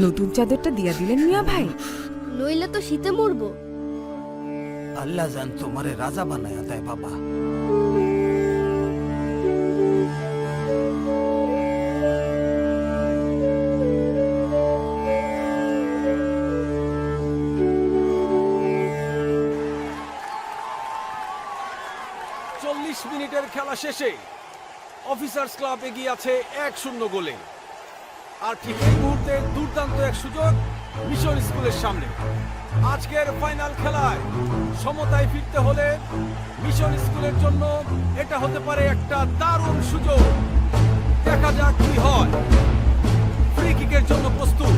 নতুন চাদরটা দিয়া দিলেন মিয়া ভাই? নইলে তো শীতে মরবো। আল্লাহ জান তোমারে রাজা বানায় দেয় বাবা। মিনিটের খেলা শেষে অফিসার্স ক্লাব এগিয়ে আছে 1-0 গোলে। আর ঠিক এই মুহূর্তে দুর্দান্ত এক সুযোগ মিশন স্কুলের সামনে। আজকের ফাইনাল খেলায় সমতায় ফিরতে হলে মিশন স্কুলের জন্য এটা হতে পারে একটা দারুণ সুযোগ। দেখা যাক কি হয়। ফ্রি কিকের জন্য প্রস্তুত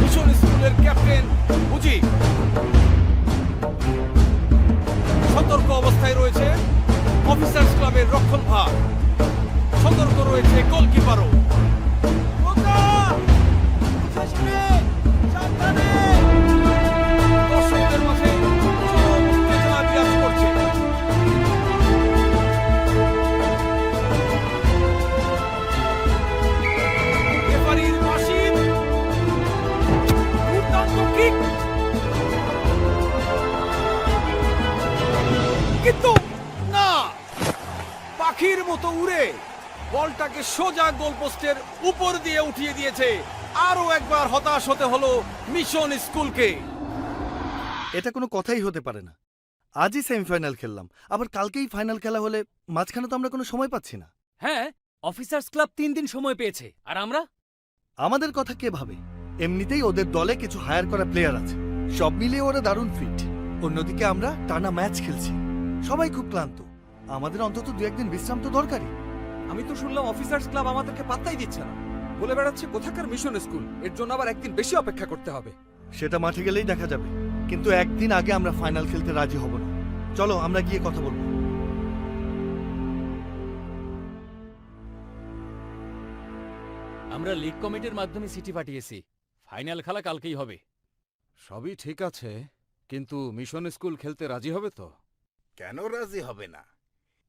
মিশন স্কুলের ক্যাপ্টেন মুজিব। সতর্ক অবস্থায় রয়েছে অফিসার্স ক্লাবের রক্ষণভাগ। সতর্ক রয়েছে গোলকিপারও। দর্শকদের মাঝে চরম উত্তেজনা বিরাজ করছে। রেফারির বাঁশি, দুর্দান্ত কিক, কিন্তু না, পাখির মতো উড়ে বলটাকে সোজা গোলপোস্টের উপর দিয়ে উঠিয়ে দিয়েছে। আরো একবার হতাশ হতে হলো মিশন স্কুলকে। এটা কোনো কথাই হতে পারে না। আজই সেমিফাইনাল খেললাম, আবার কালকেই ফাইনাল খেলা হলে মাঝখানে তো আমরা কোনো সময় পাচ্ছি না। হ্যাঁ, অফিসার্স ক্লাব 3 দিন সময় পেয়েছে, আর আমরা? আমাদের কথা কে ভাবে? এমনিতেই ওদের দলে কিছু হায়ার করা প্লেয়ার আছে, সব মিলিয়ে ওরা দারুণ ফিট। অন্যদিকে আমরা টানা ম্যাচ খেলছি, সবাই খুব ক্লান্ত। আমাদের অন্তত 2-1 দিন বিশ্রাম তো দরকারি। আমি তো শুনলাম অফিসার্স ক্লাব আমাদেরকে পাত্তাই দিচ্ছে না, বলে বেড়াচ্ছে কোথাকার মিশন স্কুল, এর জন্য আবার একদিন বেশি অপেক্ষা করতে হবে। সেটা মাঠে গেলেই দেখা যাবে, কিন্তু একদিন আগে আমরা ফাইনাল খেলতে রাজি হব না। চলো আমরা গিয়ে কথা বলবো। আমরা লিগ কমিটির মাধ্যমে চিঠি পাঠিয়েছি, ফাইনাল খেলা কালকেই হবে। সবই ঠিক আছে, কিন্তু মিশন স্কুল খেলতে রাজি হবে তো? কেন রাজি হবে না?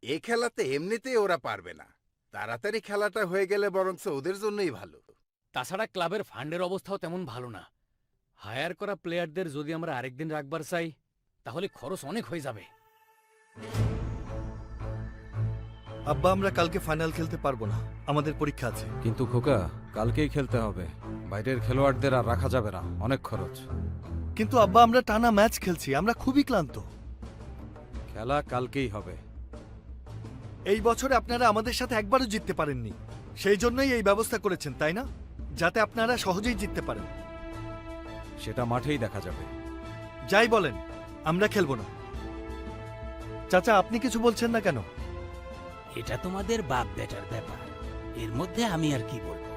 এ খেলাতে এমনিতেই ওরা পারবে না। তাড়াতাড়ি খেলাটা হয়ে গেলে বরঞ্চ ওদের জন্যই ভালো। তাছাড়া ক্লাবের ফান্ডের অবস্থাও তেমন ভালো না। হায়ার করা প্লেয়ারদের যদি আমরা আরেকদিন রাখবার চাই, তাহলে খরচ অনেক হয়ে যাবে। আব্বা, আমরা কালকে ফাইনাল খেলতে পারবো না, আমাদের পরীক্ষা আছে। কিন্তু খোকা, কালকেই খেলতে হবে, বাইরের খেলোয়াড়দের আর রাখা যাবে না, অনেক খরচ। কিন্তু আব্বা, আমরা টানা ম্যাচ খেলছি, আমরা খুবই ক্লান্ত। খেলা কালকেই হবে। এই বছরে আপনারা আমাদের সাথে একবারও জিততে পারেননি, সেই জন্যই এই ব্যবস্থা করেছেন, তাই না? যাতে আপনারা সহজেই জিততে পারেন। সেটা মাঠেই দেখা যাবে। যাই বলেন, আমরা খেলবো না। চাচা, আপনি কিছু বলছেন না কেন? এটা তোমাদের বাপ বেটার ব্যাপার, এর মধ্যে আমি আর কি বলবো।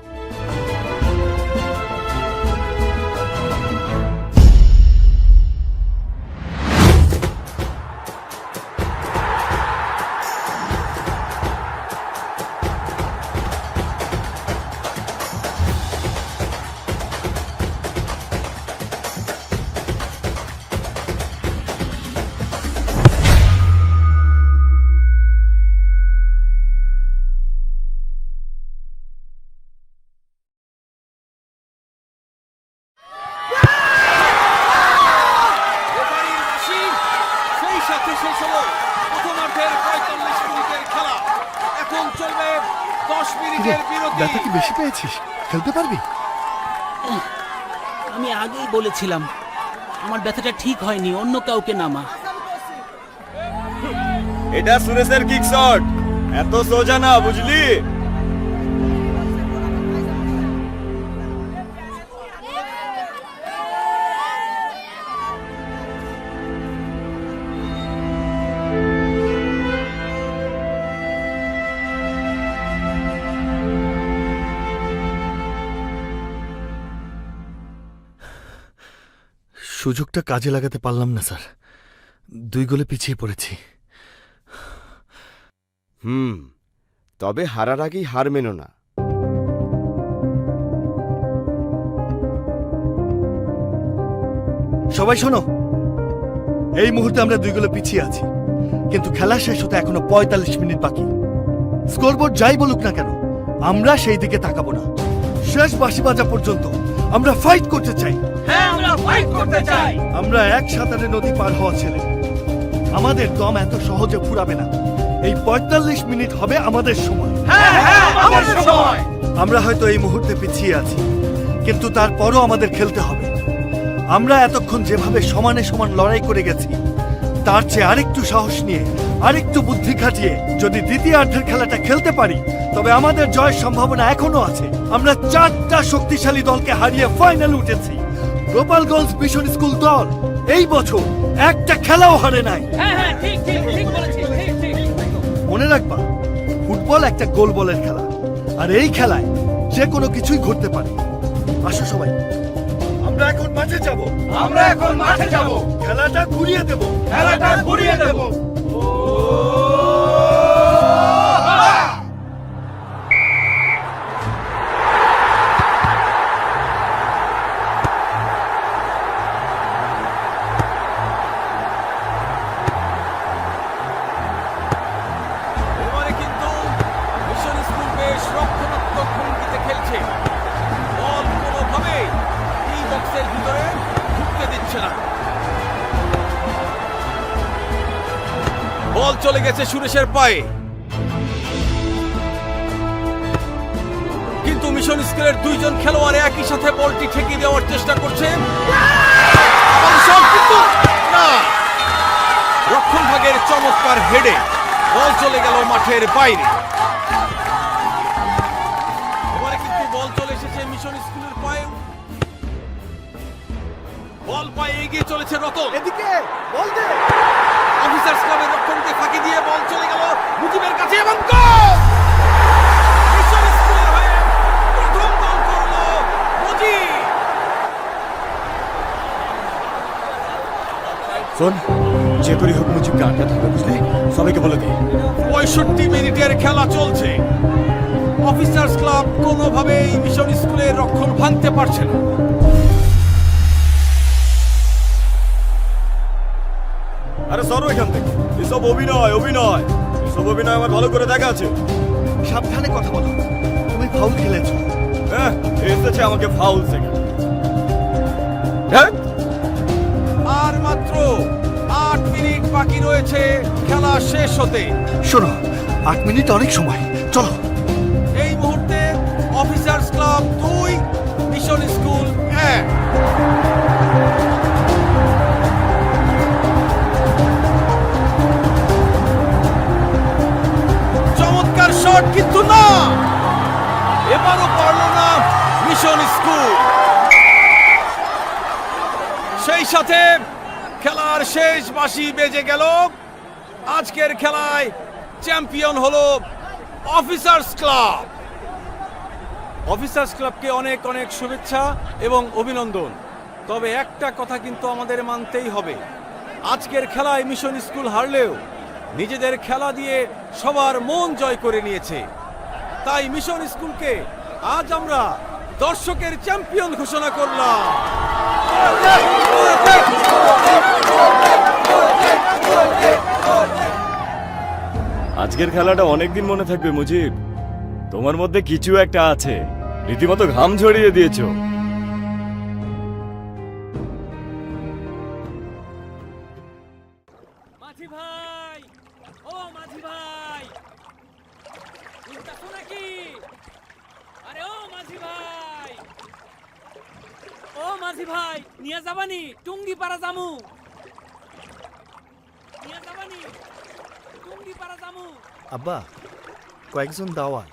রেফারির বাঁশি, সেই সাথে শেষ হলো প্রথমার্ধের 45 মিনিটের খেলা। এখন চলবে 10 মিনিটের বিরতি। ব্যথা কি বেশি পেয়েছিস? খেলতে পারবি? আমি আগেই বলেছিলাম আমার ব্যথাটা ঠিক হয়নি, অন্য কাউকে নামা। এটা সুরেশের কিক শট, এত সোজা না, বুঝলি? সুযোগটা কাজে লাগাতে পারলাম না স্যার, 2 গোলে পিছিয়ে পড়েছি। তবে হারার আগেই হার মেনো না। সবাই শোনো, এই মুহূর্তে আমরা 2 গোলে পিছিয়ে আছি, কিন্তু খেলা শেষ হতে এখনো ৪৫ মিনিট বাকি। স্কোরবোর্ড যাই বলুক না কেন, আমরা সেই দিকে তাকাবো না। শেষ বাঁশি বাজা পর্যন্ত আমরা ফাইট করতে চাই। আমরা এক সাঁতারে নদী পার হওয়া ছেলে, আমাদের দম এত সহজে ফুরাবে না। এই ৪৫ মিনিট হবে আমাদের সময়। আমরা হয়তো এই মুহূর্তে পিছিয়ে আছি, কিন্তু তারপরও আমাদের খেলতে হবে। আমরা এতক্ষণ যেভাবে সমানে সমান লড়াই করে গেছি, তার চেয়ে আরেকটু সাহস নিয়ে, আরেকটু বুদ্ধি খাটিয়ে যদি দ্বিতীয়ার্ধের খেলাটা খেলতে পারি, তবে আমাদের জয়ের সম্ভাবনা এখনো আছে। আমরা 4টা শক্তিশালী দলকে হারিয়ে ফাইনালে উঠেছি। গোপালগঞ্জ মিশন স্কুল দল এই বছর একটা খেলাও হারে নাই। মনে রাখবা, ফুটবল একটা গোল বলের খেলা, আর এই খেলায় যে কোনো কিছুই ঘটতে পারে। আসো সবাই, আমরা এখন মাঠে যাব। খেলাটা ঘুরিয়ে দেব। এবারে কিন্তু মিশন স্কুল বেশ রক্ষণাত্মক ভঙ্গিতে খেলছে। বল কোনোভাবে এই বক্সের ভিতরে ঢুকতে দিচ্ছে না। বল চলে গেছে সুরেশের পায়ে, কিন্তু মিশন স্কুলের 2 জন খেলোয়াড় একই সাথে বলটি ঠেকিয়ে দেওয়ার চেষ্টা করছে। আবার শট, কিন্তু না। রক্ষণ ভাগের চমৎকার হেডে বল চলে গেল মাঠের বাইরে। এবারে কিন্তু বল চলে এসেছে মিশন স্কুলের পায়ে। বল পায়ে এগিয়ে চলেছে রতন। এদিকে বল দে। অফিসার্স ক্লাবের রক্ষণকে ফাঁকি দিয়ে বল চলে গেল মুজিবের কাছে এবং গোল! মিশন স্কুলের হয়ে প্রথম গোল করলো মুজিব। শোন, যে করি হোক মুজিবকে আটকাতে হবে, বুঝলে? সবাইকে বলে দে। 65 মিনিটের খেলা চলছে। অফিসার্স ক্লাব কোনোভাবেই মিশন স্কুলের রক্ষণ ভাঙতে পারছে না। আরে সরো এখান থেকে। এসব অভিনয় এসব অভিনয় আমার ভালো করে দেখা আছে। সাবধানে কথা বলো, তুমি ফাউল খেলেছো। হ্যাঁ, এসেছে আমাকে ফাউল শেখাতে। আর মাত্র 8 মিনিট বাকি রয়েছে খেলা শেষ হতে। শোনো, 8 মিনিট অনেক সময়, চলো। এই মুহূর্তে অফিসার্স ক্লাব 2, মিশন স্কুল 1। চমৎকার শট, কিন্তু না, এবারও পারল না মিশন স্কুল। সেই সাথে খেলার শেষ বাঁশি বেজে গেল। আজকের খেলায় চ্যাম্পিয়ন হলো অফিসার্স ক্লাব। অফিসার্স ক্লাবকে অনেক অনেক শুভেচ্ছা এবং অভিনন্দন। তবে একটা কথা কিন্তু আমাদের মানতেই হবে, আজকের খেলায় মিশন স্কুল হারলেও নিজেদের খেলা দিয়ে সবার মন জয় করে নিয়েছে। তাই মিশন স্কুলকে আজ আমরা দর্শকের চ্যাম্পিয়ন ঘোষণা করলাম। আজকের খেলাটা অনেকদিন মনে থাকবে মুজিব। তোমার মধ্যে কিছু একটা আছে, রীতিমতো ঘাম ঝরিয়ে দিয়েছো। মাঝি ভাই, ও মাঝি ভাই, শুনতাছো নাকি? আরে ও মাঝি ভাই, ও মাঝি ভাই, নিয়ে যাবানি টুঙ্গি পাড়া জামু। নিয়ে যাবানি টুঙ্গি পাড়া জামু। আব্বা, কয়েকজন দাওয়াত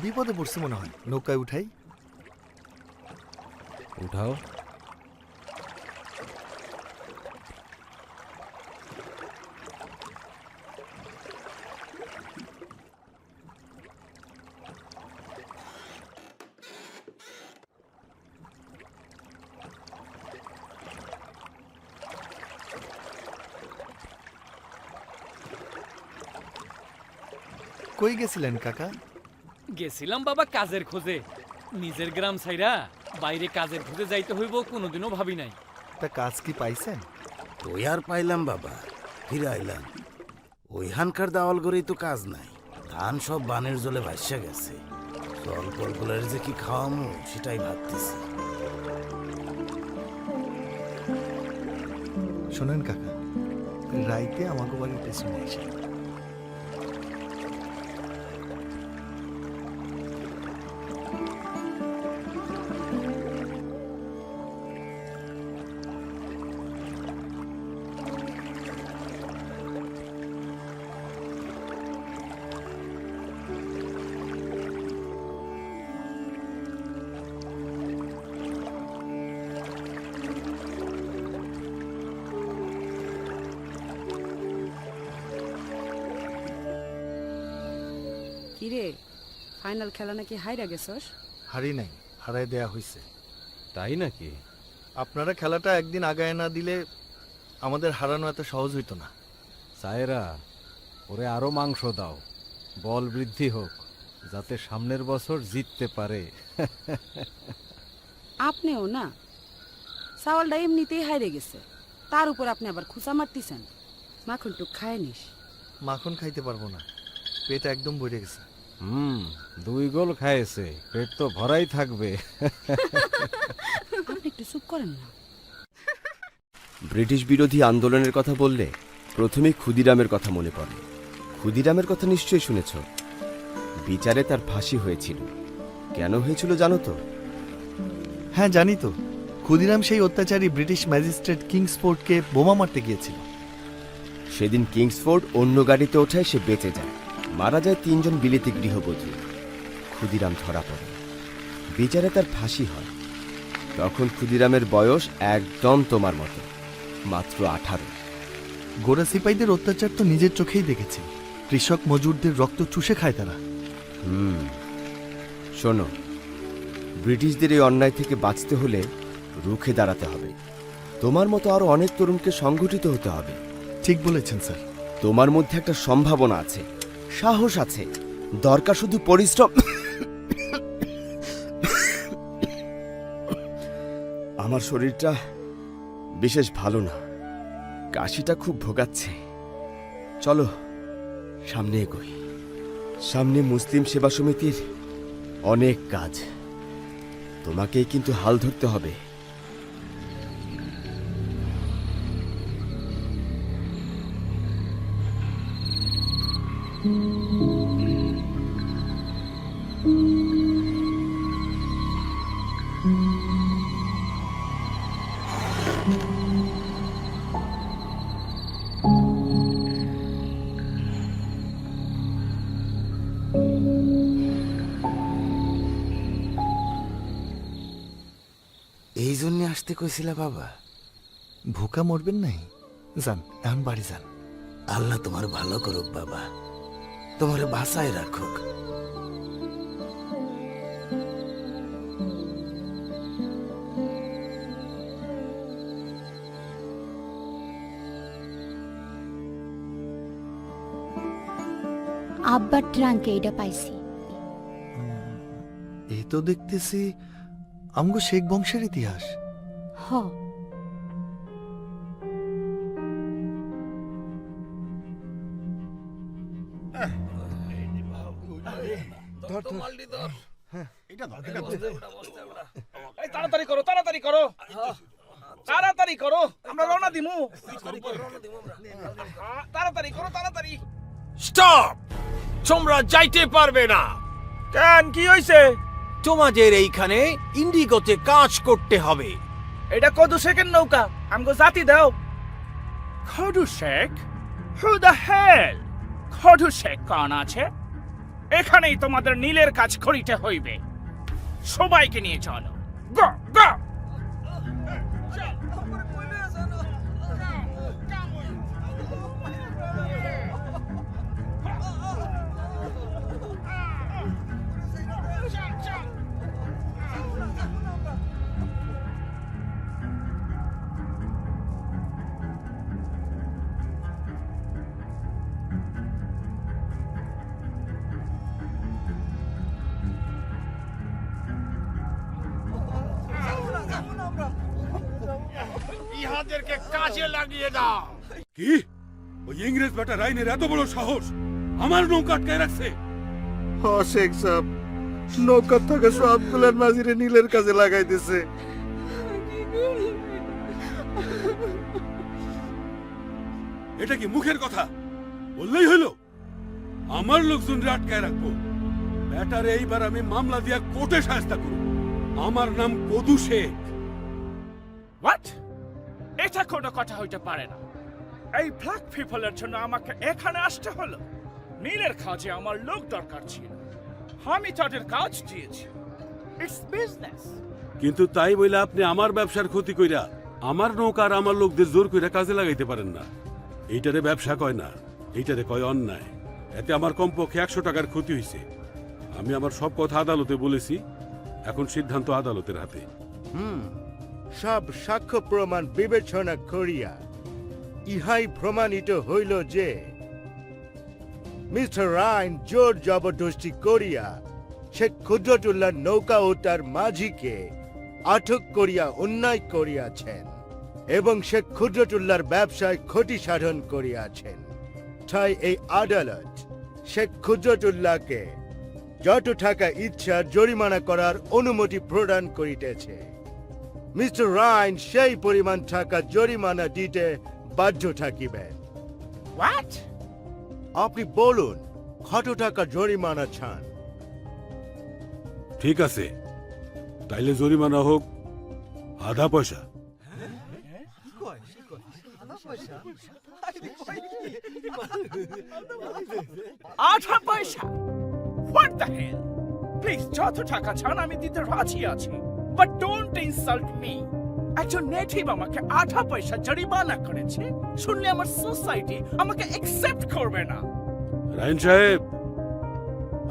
বিপদে পড়ছে মনে হয়, নৌকায় উঠাই। উঠাও। কই গেছিলেন কাকা? গেছিলাম বাবা কাজের খোঁজে। নিজের গ্রাম ছাইরা বাইরে কাজের খোঁজে যাইতে হইব কোনোদিনও ভাবি নাই। তা কাজ কি পাইছেন? ওই আর পাইলাম বাবা, ফিরে আইলাম। ওইখানকার দাওয়াল গড়েই তো কাজ নাই, ধান সব বানের জলে ভাসা গেছে। জল কলগুলার যে কি খাওয়ামো সেটাই ভাবতেছি। শোনেন কাকা, রাইতে আমাকে বাড়ির পেছনে এসে কিরে, ফাইনাল খেলা নাকি হাইরা গেছস? হারি নাই, হারাই দেয়া হয়েছে। তাই নাকি? আপনারা খেলাটা একদিন আগায় না দিলে আমাদের হারানো এত সহজ হইতো না। সায়রা, ওরে আরো মাংস দাও, বল বৃদ্ধি হোক, যাতে সামনের বছর জিততে পারে। আপনিও না, চাওয়ালটা এমনিতেই হাইরে গেছে, তার উপর আপনি আবার খুঁচা মারতেছেন। মাখন টুক খায় নিস। মাখন খাইতে পারবো না, পেট একদম ভরে গেছে। 2 গোল খাইছে, পেট তো ভরাই থাকবে। আপনি একটু চুপ করেন না। ব্রিটিশ বিরোধী আন্দোলনের কথা বললে প্রথমেই ক্ষুদিরামের কথা মনে পড়ে। ক্ষুদিরামের কথা নিশ্চয়ই শুনেছ। বিচারে তার ফাঁসি হয়েছিল। কেন হয়েছিল জানো তো? হ্যাঁ জানি তো, ক্ষুদিরাম সেই অত্যাচারী ব্রিটিশ ম্যাজিস্ট্রেট কিংসফোর্ডকে বোমা মারতে গিয়েছিল। সেদিন কিংসফোর্ড অন্য গাড়িতে ওঠায় সে বেঁচে যায়। মারা যায় 3 জন বিলেতি গৃহবধূ। ক্ষুদিরাম ধরা পড়ে, বিচারে তার ফাঁসি হয়। তখন ক্ষুদিরামের বয়স একদম তোমার মতো, মাত্র 18। গোরা সিপাহীদের অত্যাচার তো নিজের চোখেই দেখেছি। কৃষক মজুরদের রক্ত চুষে খায় তারা। শোনো, ব্রিটিশদের এই অন্যায় থেকে বাঁচতে হলে রুখে দাঁড়াতে হবে। তোমার মতো আরো অনেক তরুণকে সংগঠিত হতে হবে। ঠিক বলেছেন স্যার। তোমার মধ্যে একটা সম্ভাবনা আছে, সাহস আছে, দরকার শুধু পরিশ্রম। আমার শরীরটা বিশেষ ভালো না, কাশিটা খুব ভোগাচ্ছে। চলো সামনে এগোই। সামনে মুসলিম সেবা সমিতির অনেক কাজ, তোমাকেই কিন্তু হাল ধরতে হবে। এই জন্য আসতে কইছিলা বাবা? ভুকা মরবেন নাই, যান এখন বাড়ি যান। আল্লাহ তোমার ভালো করুক বাবা, তোমার বাঁচায় রাখুক। আব্বার ট্রাঙ্কে এটা পাইছি। এই তো দেখতেছি আমগো শেখ বংশের ইতিহাস। হ, তাড়াতাড়ি করো, তাড়াতাড়ি করো, তাড়াতাড়ি করো, আমরা রওনা দিমু। তাড়াতাড়ি করো, তাড়াতাড়ি। স্টপ! তোমরা যাইতে পারবে না। কেন, কি হইছে? তোমাদের এইখানে ইন্ডিগোতে কাজ করতে হবে। এটা কত শেখের নৌকা, আমগো জাতি দাও। Khodu Sheikh? Who the hell? Khodu Sheikh কান আছে? এখানেই তোমাদের নীলের কাজ করিতে হইবে। সবাইকে নিয়ে চলো। গো গো! ইহাদেরকে কাজে লাগিয়ে দাও। কি ওই ইংরেজ বেটা রাইনের এত বড় সাহস আমার নৌকা আটকায় রাখছে। হ শেখ সাহেব, নৌকার থাকা সবগুলোর নাজিরে নীলের কাজে লাগাই দিছে। এটা কি মুখের কথা? বললেই হইল আমার লোকজন আটকায় রাখবো। ব্যাটারে এইবার আমি মামলা দিয়া কোর্টে সাহায্য করব। আমার নাম কদু শেখ। হোয়াট? এটা কোনো কথা হইতে পারে না। এই ব্ল্যাক পিপলের জন্য আমাকে এখানে আসতে হলো। নীলের কাজে আমার লোক দরকার ছিল, আমি তাদের কাজ দিয়েছি। It's business. কিন্তু তাই বলে আপনি আমার ব্যবসার ক্ষতি কইরা আমার নৌকা আর আমার লোকদের জোর কইরা কাজে লাগাইতে পারেন না। এইটারে ব্যবসা কয় না, এইটারে কয় অন্যায়। এতে আমার কমপক্ষে 100 টাকার ক্ষতি হয়েছে। আমি আমার সব কথা আদালতে বলেছি, এখন সিদ্ধান্ত আদালতের হাতে। সব সাক্ষ্য প্রমাণ বিবেচনা করিয়া ইহাই প্রমাণিত হইল যে মিস্টার রাইন জোর জবরদস্তি করিয়া শেখ কুদরতুল্লাহ নৌকা ও তার মাঝিকে আটক করিয়া অন্যায় করিয়াছেন এবং শেখ কুদরতুল্লাহর ব্যবসায় ক্ষতি সাধন করিয়াছেন। তাই এই আদালত শেখ কুদরতুল্লাহকে যত টাকা ইচ্ছা জরিমানা করার অনুমতি প্রদান করিতেছে। মিস্টার রাইন সেই পরিমাণ টাকা জরিমানা দিতে বাধ্য থাকিবেন। হোয়াট? আপনি বলুন কত টাকা জরিমানা চান? ঠিক আছে, তাইলে জরিমানা হোক 0.5 পয়সা। আধা পয়সা? What the hell? প্লিজ, যত টাকা চান আমি দিতে রাজি আছি, বাট ডোন্ট ইনসাল্ট মি। একজন নেটিভ আমাকে 0.5 পয়সা জরিমানা করেছে, শুনলে আমার সোসাইটি আমাকে অ্যাকসেপ্ট করবে না। রাইন সাহেব,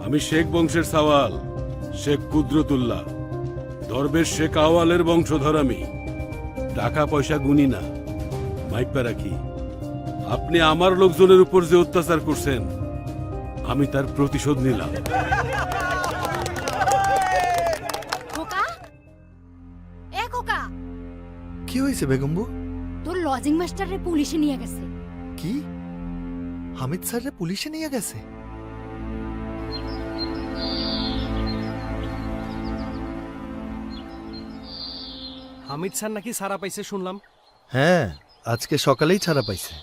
আমি শেখ বংশের সাওয়াল, শেখ কুদরতুল্লাহ, দরবেশ শেখ আওয়ালের বংশধর। আমি টাকা পয়সা গুনি না, মাইপা রাখি। আপনি আমার লোকজনের উপর যে অত্যাচার করছেন, আমি তার প্রতিশোধ নিলাম। খোকা, এ খোকা, কি হয়েছে বেগম্বু? তোর লজিং মাস্টারে পুলিশে নিয়ে গেছে। কি? হামিদ স্যাররে পুলিশে নিয়ে গেছে? হামিদ স্যার নাকি সারা পাইছে শুনলাম। হ্যাঁ, আজকে সকালেই ছাড়া পাইছে।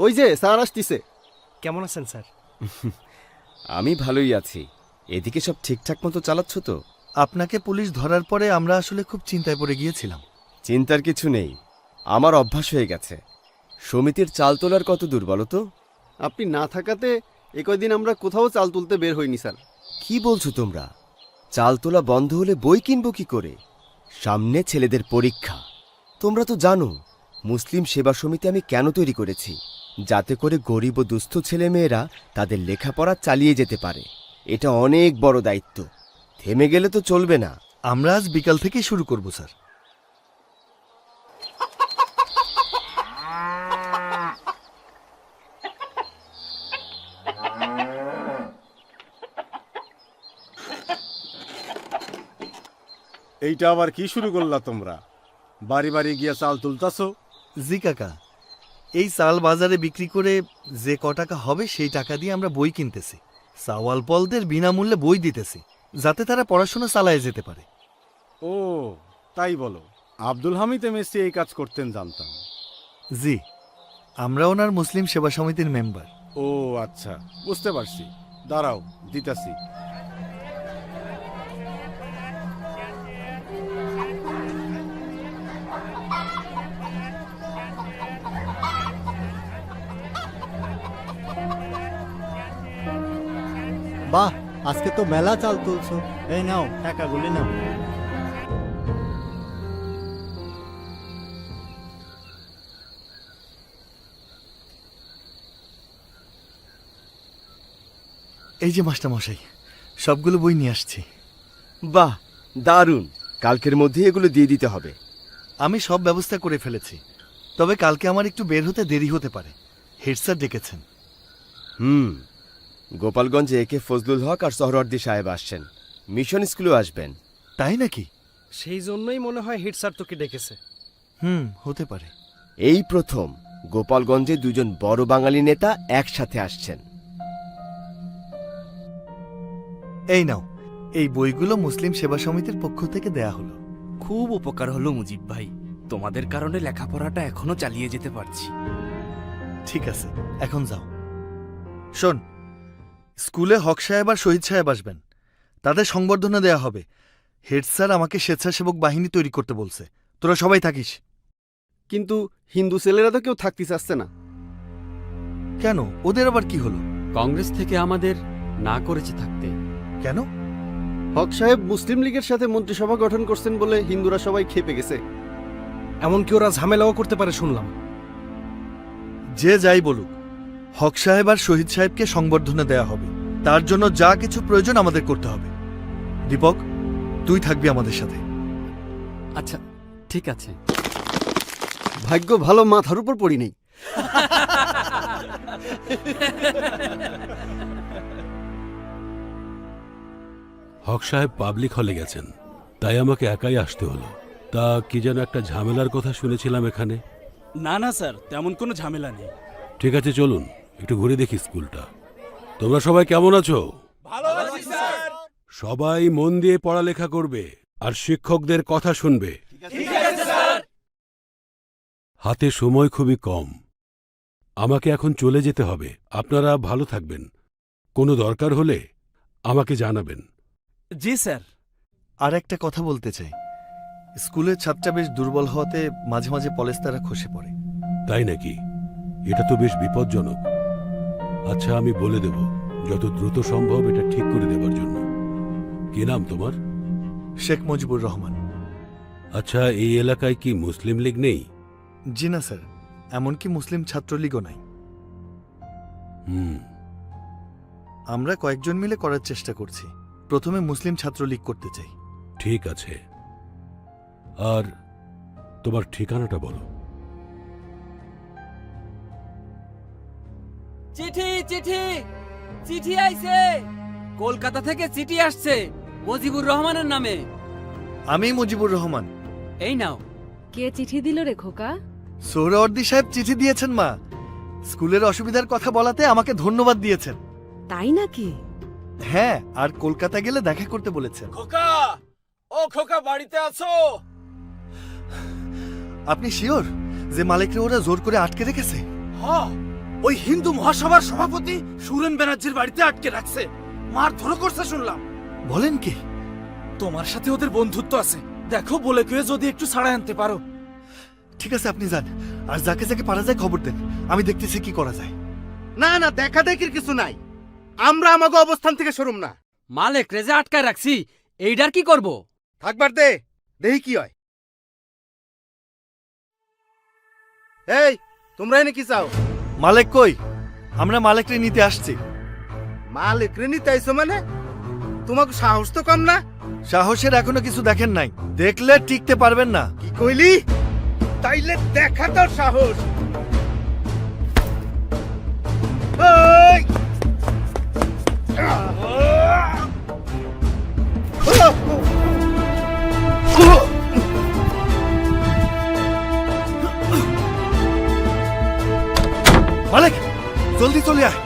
ওই যে স্যার আসতিছে। কেমন আছেন স্যার? আমি ভালোই আছি। এদিকে সব ঠিকঠাক মতো চালাচ্ছ তো? আপনাকে পুলিশ ধরার পরে আমরা আসলে খুব চিন্তায় পড়ে গিয়েছিলাম। চিন্তার কিছু নেই, আমার অভ্যাস হয়ে গেছে। সমিতির চাল তোলার কত দূর বলো তো? আপনি না থাকাতে এ কয়দিন আমরা কোথাও চাল তুলতে বের হইনি স্যার। কি বলছো তোমরা? চাল তোলা বন্ধ হলে বই কিনবো কি করে? সামনে ছেলেদের পরীক্ষা। তোমরা তো জানো মুসলিম সেবা সমিতি আমি কেন তৈরি করেছি, যাতে করে গরিব ও দুস্থ ছেলেমেয়েরা তাদের লেখাপড়া চালিয়ে যেতে পারে। এটা অনেক বড় দায়িত্ব, থেমে গেলে তো চলবে না। আমরা আজ বিকাল থেকেই শুরু করব স্যার। এইটা আবার কি শুরু করলা তোমরা? বাড়ি বাড়ি গিয়া চাল তুলতাছো? জি কাকা, এই চাল বাজারে বিক্রি করে যে টাকা হবে সেই টাকা দিয়ে আমরা বই কিনতেছি। সাওয়াল পলদের বিনামূল্যে বই দিতেছি, যাতে তারা পড়াশোনা চালায় যেতে পারে। ও তাই বলো। আব্দুল হামিদ এমএসসি এই কাজ করতেন জানতাম। জি, আমরা ওনার মুসলিম সেবা সমিতির মেম্বার। ও আচ্ছা, বুঝতে পারছি। দাঁড়াও, দিতাছি। বাহ, আজকে তো মেলা চাল তুলছো। এই নাও টাকাগুলি নাও। এই যে মাস্টার মশাই, সবগুলো বই নিয়ে আসছি। বাহ, দারুণ। কালকের মধ্যে এগুলো দিয়ে দিতে হবে। আমি সব ব্যবস্থা করে ফেলেছি, তবে কালকে আমার একটু বের হতে দেরি হতে পারে। হেড স্যার ডেকেছেন। গোপালগঞ্জে একে ফজলুল হক আর সোহরাওয়ার্দী সাহেব আসছেন, মিশন স্কুলেও আসবেন। তাই নাকি? সেই জন্যই মনে হয় হেড স্যার তোকে ডেকেছে। হতে পারে। এই প্রথম গোপালগঞ্জে দুজন বড় বাঙালি নেতা একসাথে আসছেন। এই নাও, এই বইগুলো মুসলিম সেবা সমিতির পক্ষ থেকে দেয়া হলো। খুব উপকার হলো মুজিব ভাই, তোমাদের কারণে লেখাপড়াটা এখনো চালিয়ে যেতে পারছি। ঠিক আছে, এখন যাও। শোন, স্কুলে হক সাহেব আর শহীদ সাহেব আসবেন, তাদের সংবর্ধনা দেয়া হবে। হেড স্যার আমাকে স্বেচ্ছাসেবক বাহিনী তৈরি করতে বলছে, তোরা সবাই থাকিস। কিন্তু হিন্দু ছেলেরা তো কেউ থাকতে চাচ্ছে না। কেন, ওদের আবার কি হলো? কংগ্রেস থেকে আমাদের না করেছে থাকতে। কেন? হক সাহেব মুসলিম লীগের সাথে মন্ত্রিসভা গঠন করছেন বলে হিন্দুরা সবাই খেপে গেছে। এমনকি ওরা ঝামেলাও করতে পারে শুনলাম। যে যাই বলুক, হক সাহেব আর শহীদ সাহেবকে সংবর্ধনা দেয়া হবে। তার জন্য যা কিছু প্রয়োজন আমাদের করতে হবে। দীপক, তুই থাকবি আমাদের সাথে। আচ্ছা ঠিক আছে। ভাগ্য ভালো, মাথার উপর পড়ি নেই। হক সাহেব পাবলিক হলে গেছেন, তাই আমাকে একাই আসতে হলো। তা কি যেন একটা ঝামেলার কথা শুনেছিলাম এখানে। না না স্যার, তেমন কোনো ঝামেলা নেই। ঠিক আছে, চলুন একটু ঘুরে দেখি স্কুলটা। তোমরা সবাই কেমন আছো? সবাই মন দিয়ে পড়ালেখা করবে আর শিক্ষকদের কথা শুনবে। হাতে সময় খুবই কম, আমাকে এখন চলে যেতে হবে। আপনারা ভালো থাকবেন, কোনো দরকার হলে আমাকে জানাবেন। জি স্যার। আর একটা কথা বলতে চাই, স্কুলের ছাত্ররা বেশ দুর্বল হওয়াতে মাঝে মাঝে পলেস্তারা খসে পড়ে। তাই নাকি? এটা তো বেশ বিপজ্জনক। আচ্ছা, আমি বলে দেব যত দ্রুত সম্ভব এটা ঠিক করে দেবার জন্য। কি নাম তোমার? শেখ মুজিবুর রহমান। আচ্ছা, এই এলাকায় কি মুসলিম লীগ নেই? জি না স্যার, এমনকি মুসলিম ছাত্রলীগও নাই। আমরা কয়েকজন মিলে করার চেষ্টা করছি। প্রথমে মুসলিম ছাত্রলীগ করতে চাই। ঠিক আছে, আর তোমার ঠিকানাটা বলো। চিঠি চিঠি চিঠি আইছে, কলকাতা থেকে চিঠি আসছে মুজিবুর রহমানের নামে। আমি মুজিবুর রহমান। এই নাও। কে চিঠি দিল রে খোকা? সোহরাওয়ার্দী সাহেব চিঠি দিয়েছেন মা। স্কুলের অসুবিধার কথা বলাতে আমাকে ধন্যবাদ দিয়েছেন। তাই নাকি? হ্যাঁ, আর কলকাতা গেলে দেখা করতে বলেছেন। খোকা, ও খোকা, বাড়িতে আছো? আপনি শিওর যে মালিকরে ওরা জোর করে আটকে রেখেছে? হ্যাঁ, ওই হিন্দু মহাসভার সভাপতি সুরেন ব্যানার্জির বাড়িতে আটকে রাখছে, মারধর করছে শুনলাম। বলেন কি? তোমার সাথে ওদের বন্ধুত্ব আছে, দেখো বলে কেউ যদি একটু ছাড়াই আনতে পারো। ঠিক আছে, আপনি যান, আর যাকে যাকে পারা যায় খবর দেন। আমি দেখতেছি কি করা যায়। না না, দেখা দেখির কিছু নাই, আমরা আমাকে অবস্থান থেকে সরুম না। মালিক রেজে আটকায় রাখছি, এইটার কি করব? থাকবার দে, দেখি কি হয়। এই, তোমরা এনে কি চাও? মালিক কই? আমরা মালিকরে নিতে আসছি। মালিক রে নিতে আইছো মানে? তোমাকে সাহস তো কম না? সাহসের এখনো কিছু দেখেন নাই, দেখলে টিকতে পারবেন না। কি কইলি? তাইলে দেখা তোর সাহস। এই! মালিক, জলদি চলে আয়।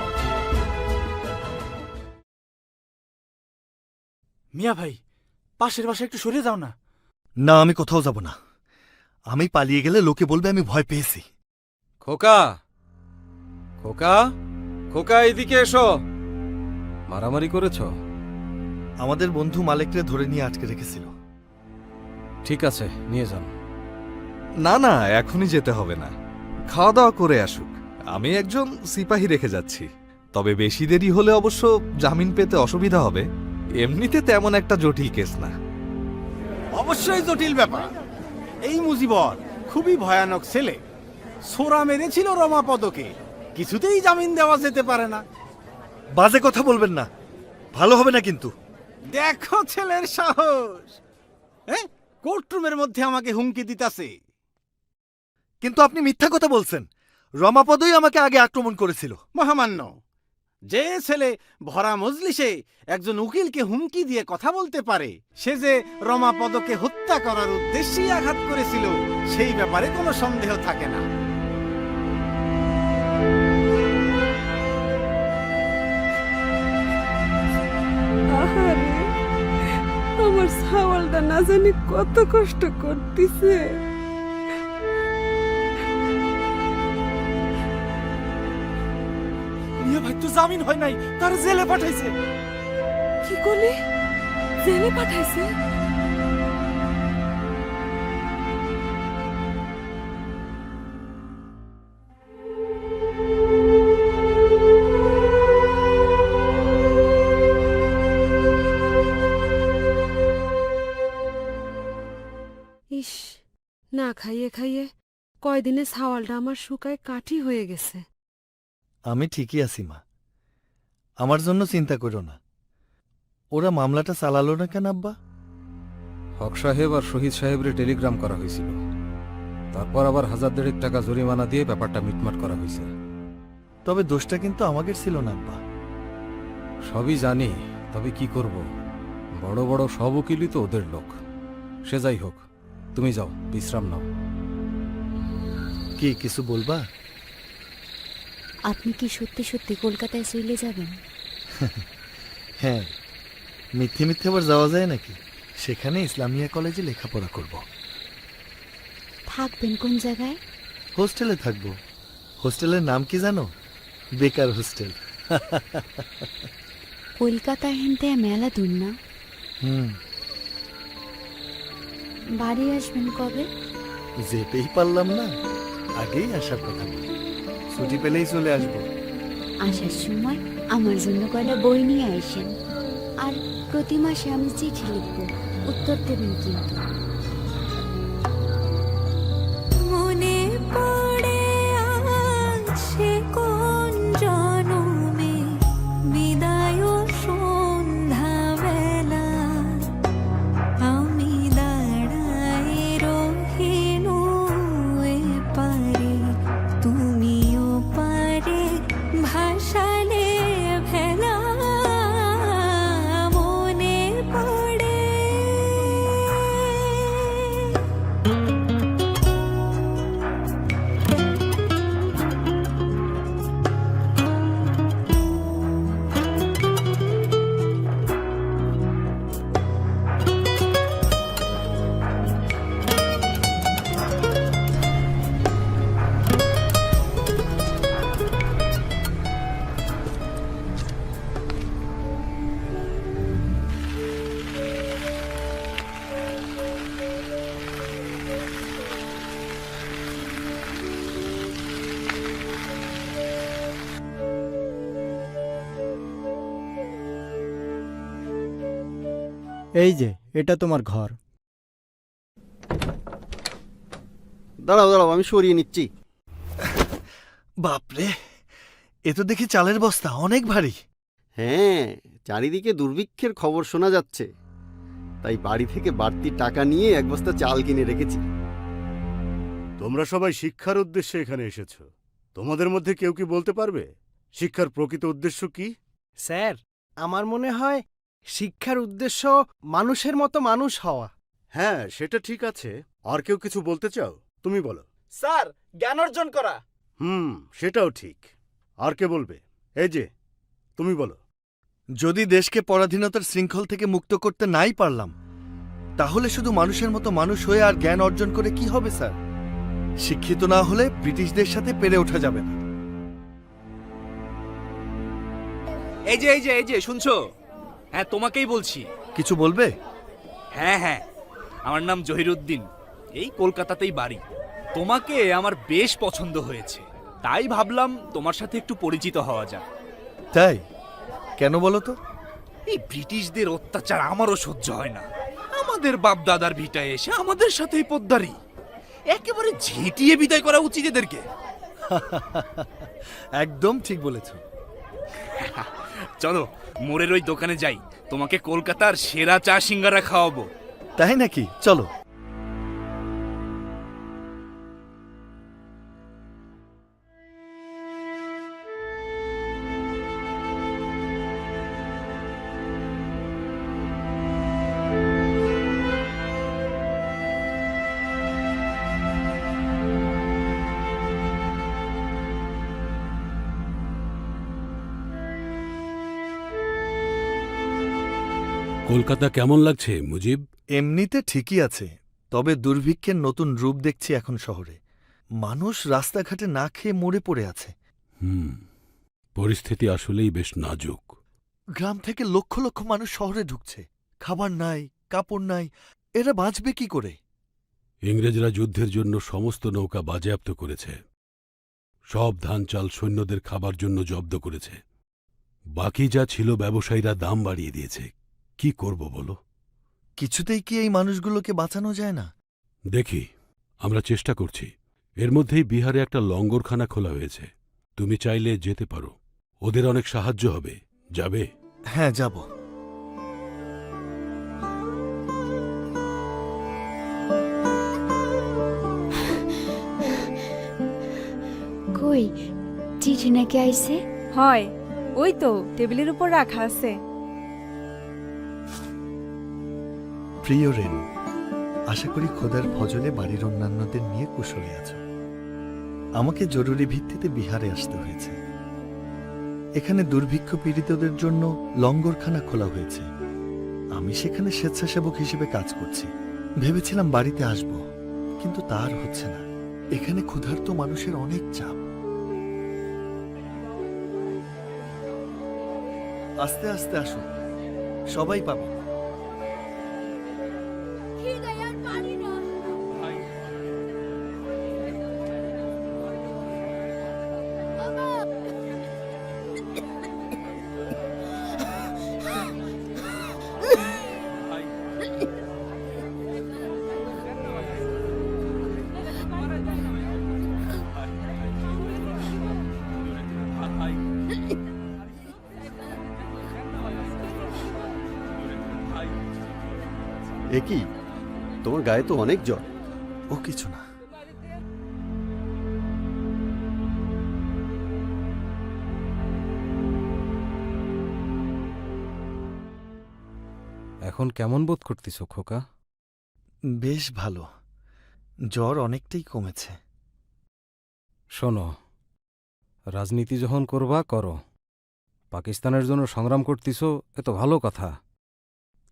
মিয়া ভাই, পাশের বাসায় একটু সরে যাও না। না, আমি কোথাও যাব না। আমি পালিয়ে গেলে লোকে বলবে আমি ভয় পেয়েছি। খোকা, খোকা, খোকা, এদিকে এসো। মারামারি করেছ? আমাদের বন্ধু মালিকরে ধরে নিয়ে আটকে রেখেছিল। ঠিক আছে, নিয়ে যান। না না, এখনই যেতে হবে না, খাওয়া দাওয়া করে আসুক। আমি একজন সিপাহী রেখে যাচ্ছি, তবে বেশি দেরি হলে অবশ্য জামিন পেতে অসুবিধা হবে। এমনিতে তেমন একটা জটিল কেস না। অবশ্যই জটিল ব্যাপার। এই মুজিবর খুবই ভয়ানক ছেলে, সোরা মেরেছিল রমাপদকে, কিছুতেই জামিন দেওয়া যেতে পারে না। বাজে কথা বলবেন না, ভালো হবে না কিন্তু। দেখো ছেলের সাহস, কোর্টরুমের মধ্যে আমাকে হুমকি দিতাছে। কিন্তু আপনি মিথ্যা কথা বলছেন। রমাপদই আমাকে আগে আক্রমণ করেছিল। মহামান্য, যে ছেলে ভরা মজলিসে একজন উকিলকে হুমকি দিয়ে কথা বলতে পারে, সে যে রমাপদকে হত্যা করার উদ্দেশ্যেই আঘাত করেছিল, সেই ব্যাপারে কোনো সন্দেহ থাকে না। আমার ছাওয়ালটা না জানি কত কষ্ট করতেছে। মিয়া ভাই তো জামিন হয় নাই, তার জেলে পাঠাইছে। কি করলি? জেলে পাঠাইছে? ইস, না খাইয়ে খাইয়ে কয়দিনে ছাওয়ালটা আমার শুকায় কাঠি হয়ে গেছে। আমি ঠিকই আছি মা, আমার জন্য চিন্তা করো না। ওরা মামলাটা চালালো না কেন আব্বা? হক সাহেব আর শহীদ সাহেবের টেলিগ্রাম করা হয়েছিল, তারপর আবার 1000 টাকা জরিমানা দিয়ে ব্যাপারটা মিটমাট করা হয়েছে। তবে দোষটা কিন্তু আমাদের ছিল না আব্বা। সবই জানি, তবে কি করব, বড় বড় সব উকিলই তো ওদের লোক। সে যাই হোক, তুমি যাও, বিশ্রাম নাও। কি কিছু বলবা? আপনি কি সত্যি সত্যি কলকাতায় চলে যাবেন? হ্যাঁ, মিথ্যে মিথ্যে আবার যাওয়া যায় নাকি? সেখানে ইসলামিয়া কলেজে লেখাপড়া করব। থাকবেন কোন জায়গায়? হোস্টেলে থাকবো। হোস্টেলের নাম কি জানো? বেকার হোস্টেল। কলকাতা হেনতে মেলা দূর না? বাড়ি আসবেন কবে? যেতেই পারলাম না, আগেই আসার কথা। ছুটি পেলেই চলে আসবো। আসার সময় আমার জন্য কয়টা বই নিয়ে আসেন, আর প্রতি মাসে আমি চিঠি লিখব, উত্তর দেবেন কিন্তু। মনে পড়ে সে কোন জনমে বিদায় সন্ধ্যা বেলা আমি দাঁড়াই রহিল পারে, তুমিও পারে ভাসালে ভেলা মনে পড়ে। এই যে, এটা তোমার ঘর। দাঁড়াও দাঁড়াও, আমি সরিয়ে নিচ্ছি। বাপরে, এ তো দেখি চালের বস্তা, অনেক ভারী। হ্যাঁ, চারিদিকে দুর্ভিক্ষের খবর শোনা যাচ্ছে, তাই বাড়ি থেকে বাড়তি টাকা নিয়ে এক বস্তা চাল কিনে রেখেছি। তোমরা সবাই শিক্ষার উদ্দেশ্যে এখানে এসেছো। তোমাদের মধ্যে কেউ কি বলতে পারবে শিক্ষার প্রকৃত উদ্দেশ্য কি? স্যার, আমার মনে হয় শিক্ষার উদ্দেশ্য মানুষের মতো মানুষ হওয়া। হ্যাঁ, সেটা ঠিক আছে। আর কেউ কিছু বলতে চাও? তুমি বলো। স্যার, জ্ঞান অর্জন করা। সেটাও ঠিক। আর কে বলবে? এই যে, তুমি বলো। যদি দেশকে পরাধীনতার শৃঙ্খল থেকে মুক্ত করতে নাই পারলাম, তাহলে শুধু মানুষের মতো মানুষ হয়ে আর জ্ঞান অর্জন করে কি হবে স্যার? শিক্ষিত না হলে ব্রিটিশদের সাথে পেরে ওঠা যাবে না। এই যে এই যে এই যে শুনছো? হ্যাঁ, তোমাকেই বলছি। কিছু বলবে? হ্যাঁ হ্যাঁ, আমার নাম জহিরুদ্দিন, এই কলকাতাতেই বাড়ি। তোমাকে আমার বেশ পছন্দ হয়েছে, তাই ভাবলাম তোমার সাথে একটু পরিচিত হওয়া যাক। তাই? কেন বলো তো? এই ব্রিটিশদের অত্যাচার আমারও সহ্য হয় না। আমাদের বাপ দাদার ভিটায় এসে আমাদের সাথেই পোদ্দারি, একেবারে ঝেঁটিয়ে বিদায় করা উচিত এদেরকে। একদম ঠিক বলেছ। চলো মোড়ের ওই দোকানে যাই, তোমাকে কলকাতার সেরা চা সিঙ্গারা খাওয়াবো। তাই নাকি? চলো। কলকাতা কেমন লাগছে মুজিব? এমনিতে ঠিকই আছে, তবে দুর্ভিক্ষের নতুন রূপ দেখছি এখন শহরে। মানুষ রাস্তাঘাটে না খেয়ে মরে পড়ে আছে। পরিস্থিতি আসলেই বেশ নাজুক। গ্রাম থেকে লক্ষ লক্ষ মানুষ শহরে ঢুকছে, খাবার নাই, কাপড় নাই, এরা বাঁচবে কি করে? ইংরেজরা যুদ্ধের জন্য সমস্ত নৌকা বাজেয়াপ্ত করেছে। সব ধান চাল সৈন্যদের খাবার জন্য জব্দ করেছে। বাকি যা ছিল ব্যবসায়ীরা দাম বাড়িয়ে দিয়েছে। কি করব বলো? কিছুতেই কি এই মানুষগুলোকে বাঁচানো যায় না? দেখি, আমরা চেষ্টা করছি। এর মধ্যেই বিহারে একটা লঙ্গরখানা খোলা হয়েছে। তুমি চাইলে যেতে পারো, ওদের অনেক সাহায্য হবে। যাবে? হ্যাঁ, যাব। কই চিঠি নাকি আইছে? হয়, ওই তো টেবিলের উপর রাখা আছে। প্রিয় রেন, আশা করি খোদার ফজলে বাড়ির অন্যান্যদের নিয়ে কুশলে আছো। আমাকে জরুরি ভিত্তিতে বিহারে আসতে হয়েছে। এখানে দুর্ভিক্ষ পীড়িতদের জন্য লঙ্গরখানা খোলা হয়েছে। আমি সেখানে স্বেচ্ছাসেবক হিসেবে কাজ করছি। ভেবেছিলাম বাড়িতে আসব, কিন্তু তার হচ্ছে না। এখানে ক্ষুধার্ত মানুষের অনেক চাপ। আস্তে আস্তে আসুন, সবাই পাবে। এ কি, তোমার গায়ে তো অনেক জ্বর। ও কিছু না। এখন কেমন বোধ করতেছ খোকা? বেশ ভালো, জ্বর অনেকটাই কমেছে। শোনো, রাজনীতি যখন করবা করো। পাকিস্তানের জন্য সংগ্রাম করতেছ, এ তো ভালো কথা।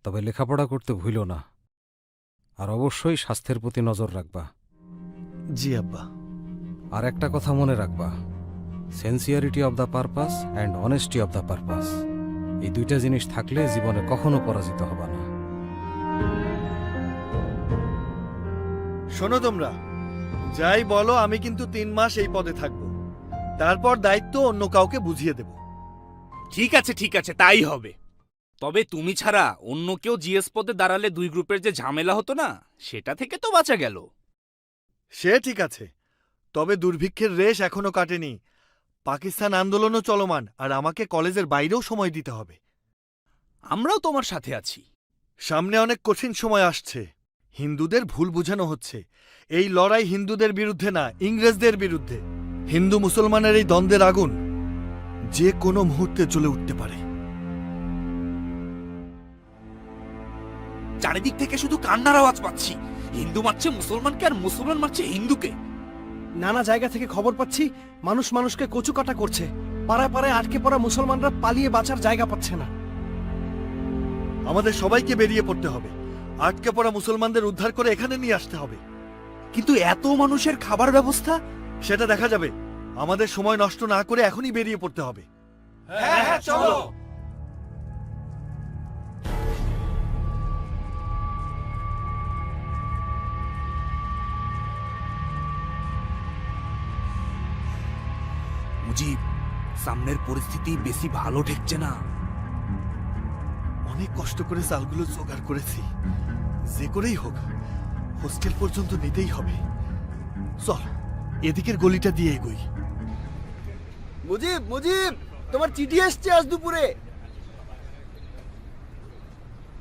তবে লেখাপড়া করতে ভুলো না, আর অবশ্যই স্বাস্থ্যের প্রতি নজর রাখবা। জি আব্বা। আর একটা কথা মনে রাখবা, sincerity of the purpose and honesty of the purpose, এই দুইটা জিনিস থাকলে জীবনে কখনো পরাজিত হবা না। শোনো তোমরা, যাই বলো, আমি কিন্তু 3 মাস এই পদে থাকব। তারপর দায়িত্ব অন্য কাউকে বুঝিয়ে দেব। ঠিক আছে, ঠিক আছে, তাই হবে। তবে তুমি ছাড়া অন্য কেউ জিএস পদে দাঁড়ালে 2 গ্রুপের যে ঝামেলা হতো না, সেটা থেকে তো বাঁচা গেল। সে ঠিক আছে, তবে দুর্ভিক্ষের রেশ এখনো কাটেনি। পাকিস্তান আন্দোলনও চলমান, আর আমাকে কলেজের বাইরেও সময় দিতে হবে। আমরাও তোমার সাথে আছি। সামনে অনেক কঠিন সময় আসছে। হিন্দুদের ভুল বোঝানো হচ্ছে। এই লড়াই হিন্দুদের বিরুদ্ধে না, ইংরেজদের বিরুদ্ধে। হিন্দু মুসলমানের এই দ্বন্দ্বের আগুন যে কোনো মুহূর্তে জ্বলে উঠতে পারে। চারিদিক থেকে শুধু কান্নার আওয়াজ পাচ্ছি। হিন্দু মারছে মুসলমানকে, আর মুসলমান মারছে হিন্দুকে। নানা জায়গা থেকে খবর পাচ্ছি মানুষ মানুষকে কচু কাটা করছে। পাড়ায় পাড়ায় আটকে পড়া মুসলমানরা পালিয়ে বাঁচার জায়গা পাচ্ছে না। আমাদের সবাইকে বেরিয়ে পড়তে হবে। আটকে পড়া মুসলমানদের উদ্ধার করে এখানে নিয়ে আসতে হবে। কিন্তু এত মানুষের খাবার ব্যবস্থা? সেটা দেখা যাবে। আমাদের সময় নষ্ট না করে এখনই বেরিয়ে পড়তে হবে। হ্যাঁ হ্যাঁ, চলো। মুজিব, সামনের পরিস্থিতি বেশি ভালো ঠেকছে না। অনেক কষ্ট করে চালগুলো জোগাড় করেছি। যে করেই হোক হোস্টেল পর্যন্ত নিতেই হবে। চল, এদিকের গলিটা দিয়ে এগোই। মুজিব, মুজিব, তোমার চিঠি এসছে আজ দুপুরে।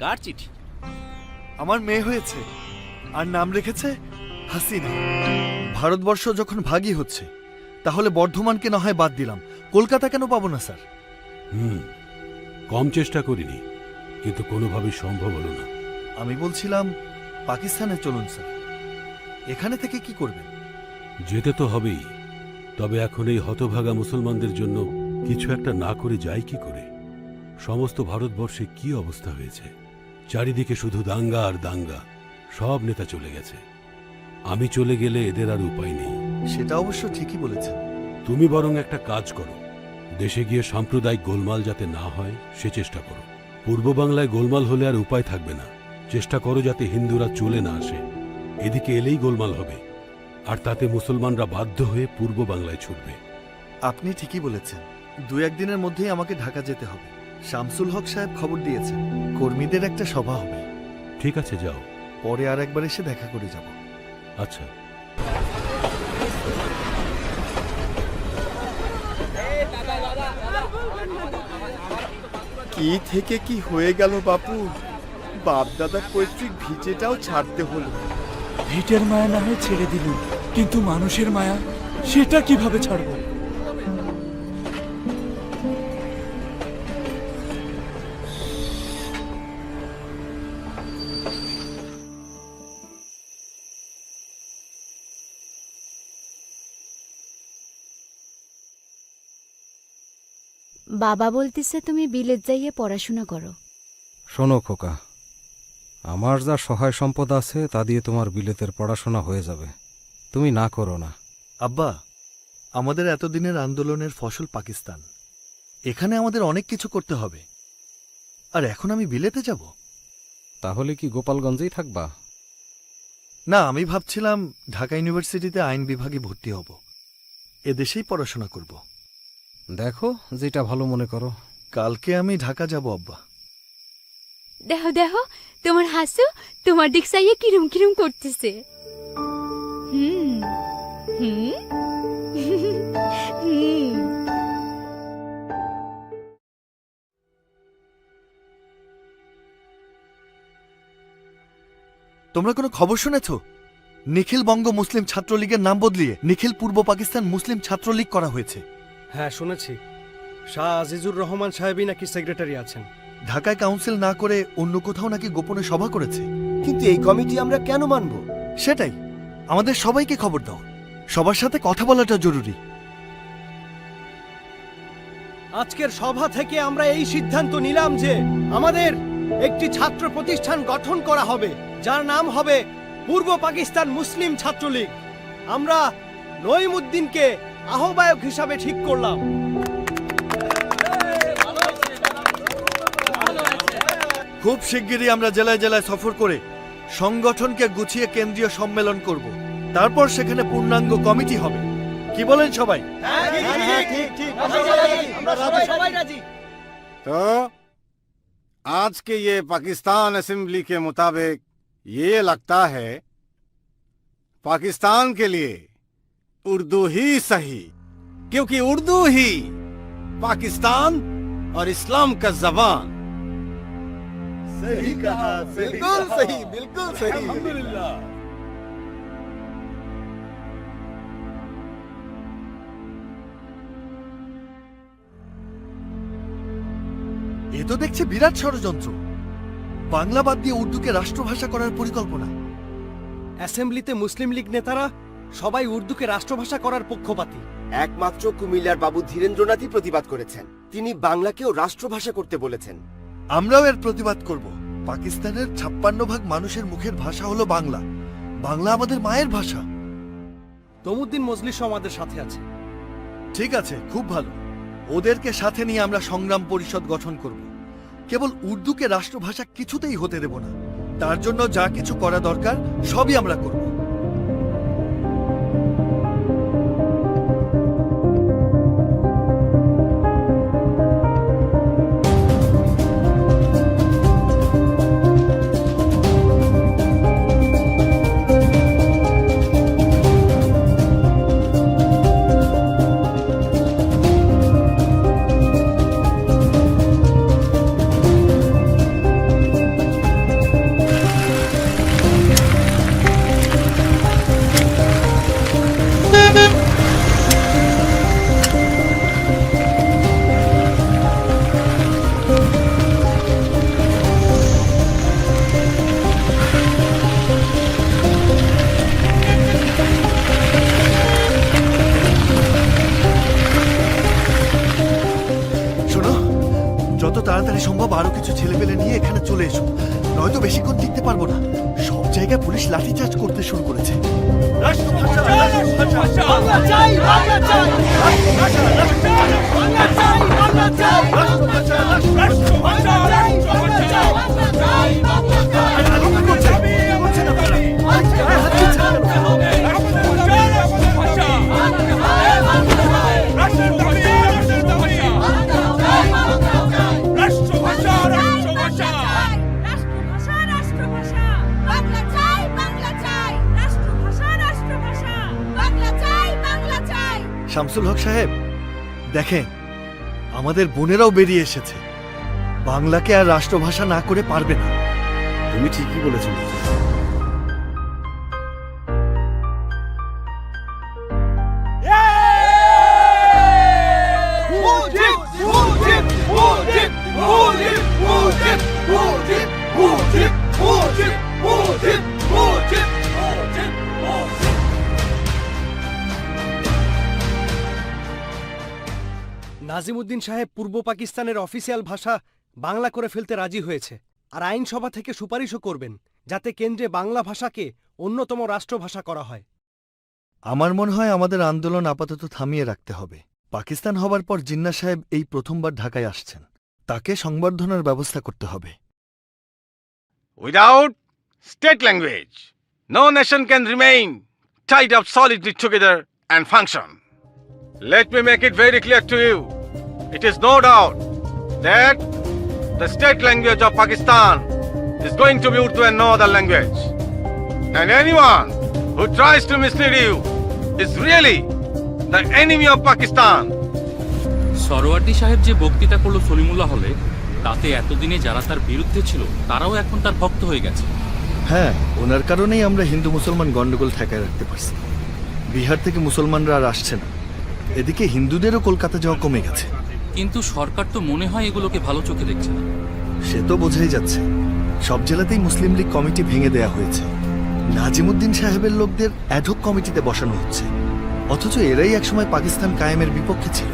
কার চিঠি? আমার মেয়ে হয়েছে, আর নাম রেখেছে হাসিনা। ভারতবর্ষ যখন ভাগই হচ্ছে, তাহলে বর্ধমানকে না হয় বাদ দিলাম, কলকাতা কেন পাবো না স্যার? কম চেষ্টা করিনি, কিন্তু কোনোভাবেই সম্ভব হলো না। আমি বলছিলাম পাকিস্তানে চলুন স্যার। এখানে থেকে কি করবেন? যেতে তো হবেই, তবে এখন এই হতভাগা মুসলমানদের জন্য কিছু একটা না করে যাই কি করে? সমস্ত ভারতবর্ষে কি অবস্থা হয়েছে। চারিদিকে শুধু দাঙ্গা আর দাঙ্গা। সব নেতা চলে গেছে। আমি চলে গেলে এদের আর উপায় নেই। সেটা অবশ্য ঠিকই বলেছেন। তুমি বরং একটা কাজ করো, দেশে গিয়ে সাম্প্রদায়িক গোলমাল যাতে না হয় সে চেষ্টা করো। পূর্ব বাংলায় গোলমাল হলে আর উপায় থাকবে না। চেষ্টা করো যাতে হিন্দুরা চলে না আসে। এদিকে এলেই গোলমাল হবে, আর তাতে মুসলমানরা বাধ্য হয়ে পূর্ব বাংলায় ছুটবে। আপনি ঠিকই বলেছেন। 2-1 দিনের মধ্যেই আমাকে ঢাকা যেতে হবে। শামসুল হক সাহেব খবর দিয়েছেন কর্মীদের একটা সভা হবে। ঠিক আছে, যাও। পরে আর একবার এসে দেখা করে যাব। আচ্ছা। কি থেকে কি হয়ে গেল বাপু, বাপ দাদার পৈতৃক ভিটেটাও ছাড়তে হলো। ভিটের মায়া না হয় ছেড়ে দিল, কিন্তু মানুষের মায়া সেটা কিভাবে ছাড়বো? বাবা বলতেছে তুমি বিলেত যাইয়ে পড়াশোনা করো। শোনো খোকা, আমার যা সহায় সম্পদ আছে তা দিয়ে তোমার বিলেতের পড়াশোনা হয়ে যাবে। তুমি না করো না। আব্বা, আমাদের এতদিনের আন্দোলনের ফসল পাকিস্তান। এখানে আমাদের অনেক কিছু করতে হবে, আর এখন আমি বিলেতে যাব। তাহলে কি গোপালগঞ্জেই থাকবা? না, আমি ভাবছিলাম ঢাকা ইউনিভার্সিটিতে আইন বিভাগে ভর্তি হব। এদেশেই পড়াশোনা করব। দেখো যেটা ভালো মনে করো। কালকে আমি ঢাকা যাব আব্বা। দেখো দেখো তোমার হাসু তোমার দিক চাইয়ে কিরম কিরম করতেছে। হুম হুম হুম। তোমরা কোনো খবর শুনেছ? নিখিল বঙ্গ মুসলিম ছাত্রলীগের নাম বদলিয়ে নিখিল পূর্ব পাকিস্তান মুসলিম ছাত্রলীগ করা হয়েছে। হ্যাঁ শুনেছি, শাহ আজিজুর রহমান সাহেবই নাকি সেক্রেটারি আছেন। ঢাকায় কাউন্সিল না করে অন্য কোথাও নাকি গোপনে সভা করেছে। কিন্তু এই কমিটি আমরা কেন মানব? সেটাই, আমাদের সবাইকে খবর দাও। সবার সাথে কথা বলাটা জরুরি। আজকের সভা থেকে আমরা এই সিদ্ধান্ত নিলাম যে আমাদের একটি ছাত্র প্রতিষ্ঠান গঠন করা হবে, যার নাম হবে পূর্ব পাকিস্তান মুসলিম ছাত্রলীগ। আমরা নঈমুদ্দিনকে আহ্বায়ক হিসাবে ঠিক করলাম। খুব শিগগিরই আমরা জেলায় জেলায় সফর করে সংগঠনকে গুছিয়ে কেন্দ্রীয় সম্মেলন করব। তারপর সেখানে পূর্ণাঙ্গ কমিটি হবে। কি বলেন সবাই? तो आज के ये पाकिस्तान असेंबली के मुताबिक ये लगता है पाकिस्तान के लिए उर्दू ही सही, क्योंकि उर्दू ही पाकिस्तान और इस्लाम का जबान। सही कहा, बिल्कुल सही, बिल्कुल सही। अल्हम्दुलिल्लाह। এ তো দেখছি বিরাট ষড়যন্ত্র। বাংলা বাদ দিয়ে উর্দুকে রাষ্ট্রভাষা করার পরিকল্পনা। অ্যাসেম্বলিতে মুসলিম লীগ নেতারা সবাই উর্দুকে রাষ্ট্রভাষা করার পক্ষপাতী। একমাত্র কুমিল্লার বাবু ধীরেন্দ্রনাথই প্রতিবাদ করেছেন। তিনি বাংলাকেও রাষ্ট্রভাষা করতে বলেছেন। আমরাও এর প্রতিবাদ করব। পাকিস্তানের 56% মানুষের মুখের ভাষা হলো বাংলা। বাংলা আমাদের মায়ের ভাষা। তমুদ্দিন মজলিসও আমাদের সাথে আছে। ঠিক আছে, খুব ভালো। ওদেরকে সাথে নিয়ে আমরা সংগ্রাম পরিষদ গঠন করব। কেবল উর্দুকে রাষ্ট্রভাষা কিছুতেই হতে দেব না। তার জন্য যা কিছু করা দরকার সবই আমরা করব। যত তাড়াতাড়ি সম্ভব আরো কিছু ছেলে পেলে নিয়ে এখানে চলে এসো। নয়তো বেশিক্ষণ টিকতে পারবো না। সব জায়গায় পুলিশ লাঠিচার্জ করতে শুরু করেছে। শামসুল হক সাহেব, দেখেন আমাদের বোনেরাও বেরিয়ে এসেছে। বাংলাকে আর রাষ্ট্রভাষা না করে পারবে না। তুমি ঠিকই বলেছো। নাজিমুদ্দিন সাহেব পূর্ব পাকিস্তানের অফিসিয়াল ভাষা বাংলা করে ফেলতে রাজি হয়েছে, আর আইনসভা থেকে সুপারিশও করবেন যাতে কেন্দ্রে বাংলা ভাষাকে অন্যতম রাষ্ট্রভাষা করা হয়। আমার মনে হয় আমাদের আন্দোলন আপাতত থামিয়ে রাখতে হবে। পাকিস্তান হবার পর জিন্নাহ সাহেব এই প্রথমবার ঢাকায় আসছেন, তাকে সংবর্ধনার ব্যবস্থা করতে হবে। Without state language, no nation can remain tied up solidly together and function. Let me make it very clear to you. It is no doubt that the state language of Pakistan is going to be Urdu and no other language. And anyone who tries to mislead you is really the enemy of Pakistan. Suhrawardy সাহেব যে বক্তৃতা করলো সলিমুল্লাহ হলে, তাতে এতদিনে যারা তার বিরুদ্ধে ছিল তারাও এখন তার ভক্ত হয়ে গেছে। হ্যাঁ, ওনার কারণেই আমরা হিন্দু মুসলমান গন্ডগোল ঠেকায় রাখতে পারছি। বিহার থেকে মুসলমানরা আর আসছে না, এদিকে হিন্দুদেরও কলকাতা যাওয়া কমে গেছে। কিন্তু সরকার তো মনে হয় এগুলোকে ভালো চোখে দেখছে না। সে তো বোঝাই যাচ্ছে। সব জেলাতেই মুসলিম লীগ কমিটি ভেঙে দেয়া হয়েছে। নাজিমুদ্দিন সাহেবের লোকদের অ্যাডহক কমিটিতে বসানো হচ্ছে, অথচ এরাই একসময় পাকিস্তান কায়েমের বিপক্ষে ছিল।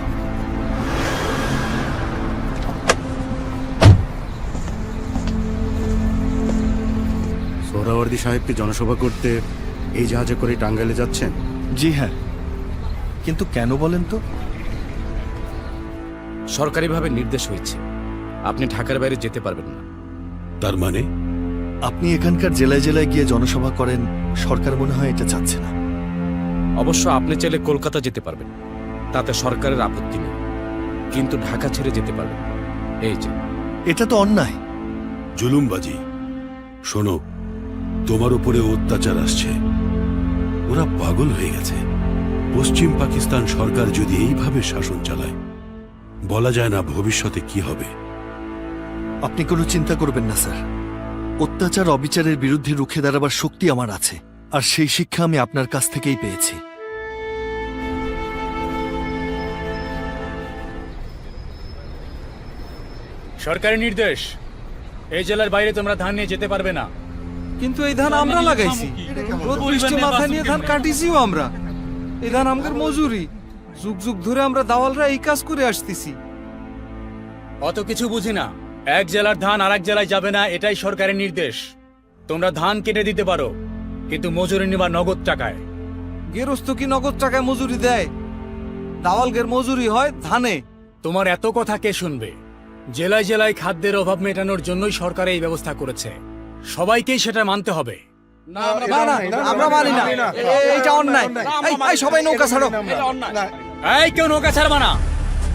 সোহরাওয়ার্দী সাহেবকে জনসভা করতে এই জাহাজে করে টাঙ্গাইলে যাচ্ছেন? জি হ্যাঁ, কিন্তু কেন বলেন তো? সরকারিভাবে নির্দেশ হয়েছে আপনি ঢাকার বাইরে যেতে পারবেন না। তার মানে আপনি এখানকার জেলায় জেলায় গিয়ে জনসভা করেন, সরকার মনে হয় এটা চাচ্ছে না। অবশ্য আপনি চাইলে কলকাতা যেতে পারবেন, তাতে সরকারের আপত্তি নেই, কিন্তু ঢাকা ছেড়ে যেতে পারবেন। এই যে এটা তো অন্যায়, জুলুমবাজি। শোনো, তোমার উপরে অত্যাচার আসছে, ওরা পাগল হয়ে গেছে। পশ্চিম পাকিস্তান সরকার যদি এইভাবে শাসন চালায়, বলা যায় না ভবিষ্যতে কি হবে। আপনি কোনো চিন্তা করবেন না স্যার। অত্যাচার অবিচারের বিরুদ্ধে রুখে দাঁড়াবার শক্তি আমার আছে, আর সেই শিক্ষা আমি আপনার কাছ থেকেই পেয়েছি। সরকারি নির্দেশ, এই জেলার বাইরে তোমরা ধান নিয়ে যেতে পারবে না। কিন্তু এই ধান আমরা লাগাইছি, রোদ বৃষ্টি মাথায় নিয়ে ধান কাটিছিও আমরা। এই ধান আমাদের মজুরি, যুগ যুগ ধরে আমরা দাওয়ালরা এই কাজ করে আসতেছি। অত কিছু বুঝি না। এক জেলার ধান আরেক জেলায় যাবে না, এটাই সরকারের নির্দেশ। তোমরা ধান কেটে দিতে পারো, কিন্তু মজুরি নিবা নগদ টাকায়। গেরস্ত কি নগদ টাকায় মজুরি দেয়? দাওয়ালগের মজুরি হয় ধানে। তোমার এত কথা কে শুনবে? জেলায় জেলায় খাদ্যের অভাব মেটানোর জন্যই সরকার এই ব্যবস্থা করেছে, সবাইকেই সেটা মানতে হবে। না না, আমরা মানি না, এইটা অন্যায়। এই সবাই নৌকা ছাড়ো। এই কেউ নৌকা ছাড়বা না,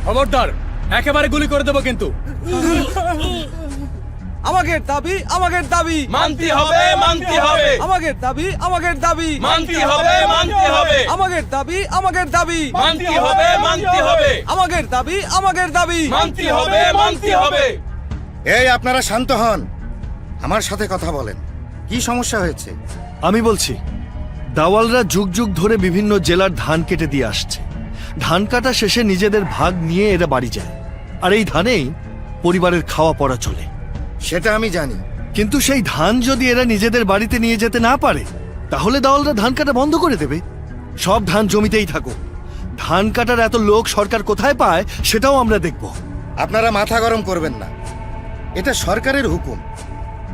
খবরদার, একেবারে গুলি করে দেবো কিন্তু। আমাদের দাবি, আমাদের দাবি মানতে হবে, মানতে হবে। আমাদের দাবি, আমাদের দাবি মানতে হবে, মানতে হবে। আমাদের দাবি, আমাদের দাবি মানতে হবে, মানতে হবে। আমাদের দাবি, আমাদের দাবি মানতে হবে, মানতে হবে। এই আপনারা শান্ত হন, আমার সাথে কথা বলেন। কি সমস্যা হয়েছে? আমি বলছি, দাওয়ালরা যুগ যুগ ধরে বিভিন্ন জেলার ধান কেটে দিয়ে আসছে। ধান কাটা শেষে নিজেদের ভাগ নিয়ে এরা বাড়ি যায়, আর এই ধানেই পরিবারের খাওয়া পড়া চলে। সেটা আমি জানি, কিন্তু সেই ধান যদি এরা নিজেদের বাড়িতে নিয়ে যেতে না পারে, তাহলে দাওয়ালরা ধান কাটা বন্ধ করে দেবে। সব ধান জমিতেই থাকুক। ধান কাটার এত লোক সরকার কোথায় পায় সেটাও আমরা দেখব। আপনারা মাথা গরম করবেন না, এটা সরকারের হুকুম।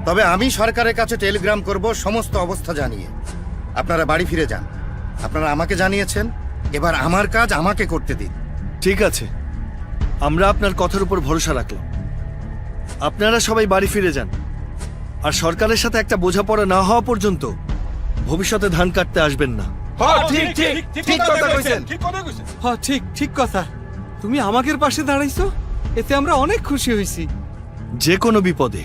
তবে আমি সরকারের কাছে টেলিগ্রাম করব সমস্ত অবস্থা জানিয়ে। আপনারা বাড়ি ফিরে যান। আপনারা আমাকে জানিয়েছেন, এবার আমার কাজ আমাকে করতে দিন। ঠিক আছে, আমরা আপনার কথার উপর ভরসা রাখলাম। আপনারা সবাই বাড়ি ফিরে যান। আর সরকারের সাথে একটা বোঝাপড়া না হওয়া পর্যন্ত ভবিষ্যতে ধান কাটতে আসবেন না। ঠিক কথা। তুমি আমাদের পাশে দাঁড়াইছো, এতে আমরা অনেক খুশি হয়েছি। যে কোনো বিপদে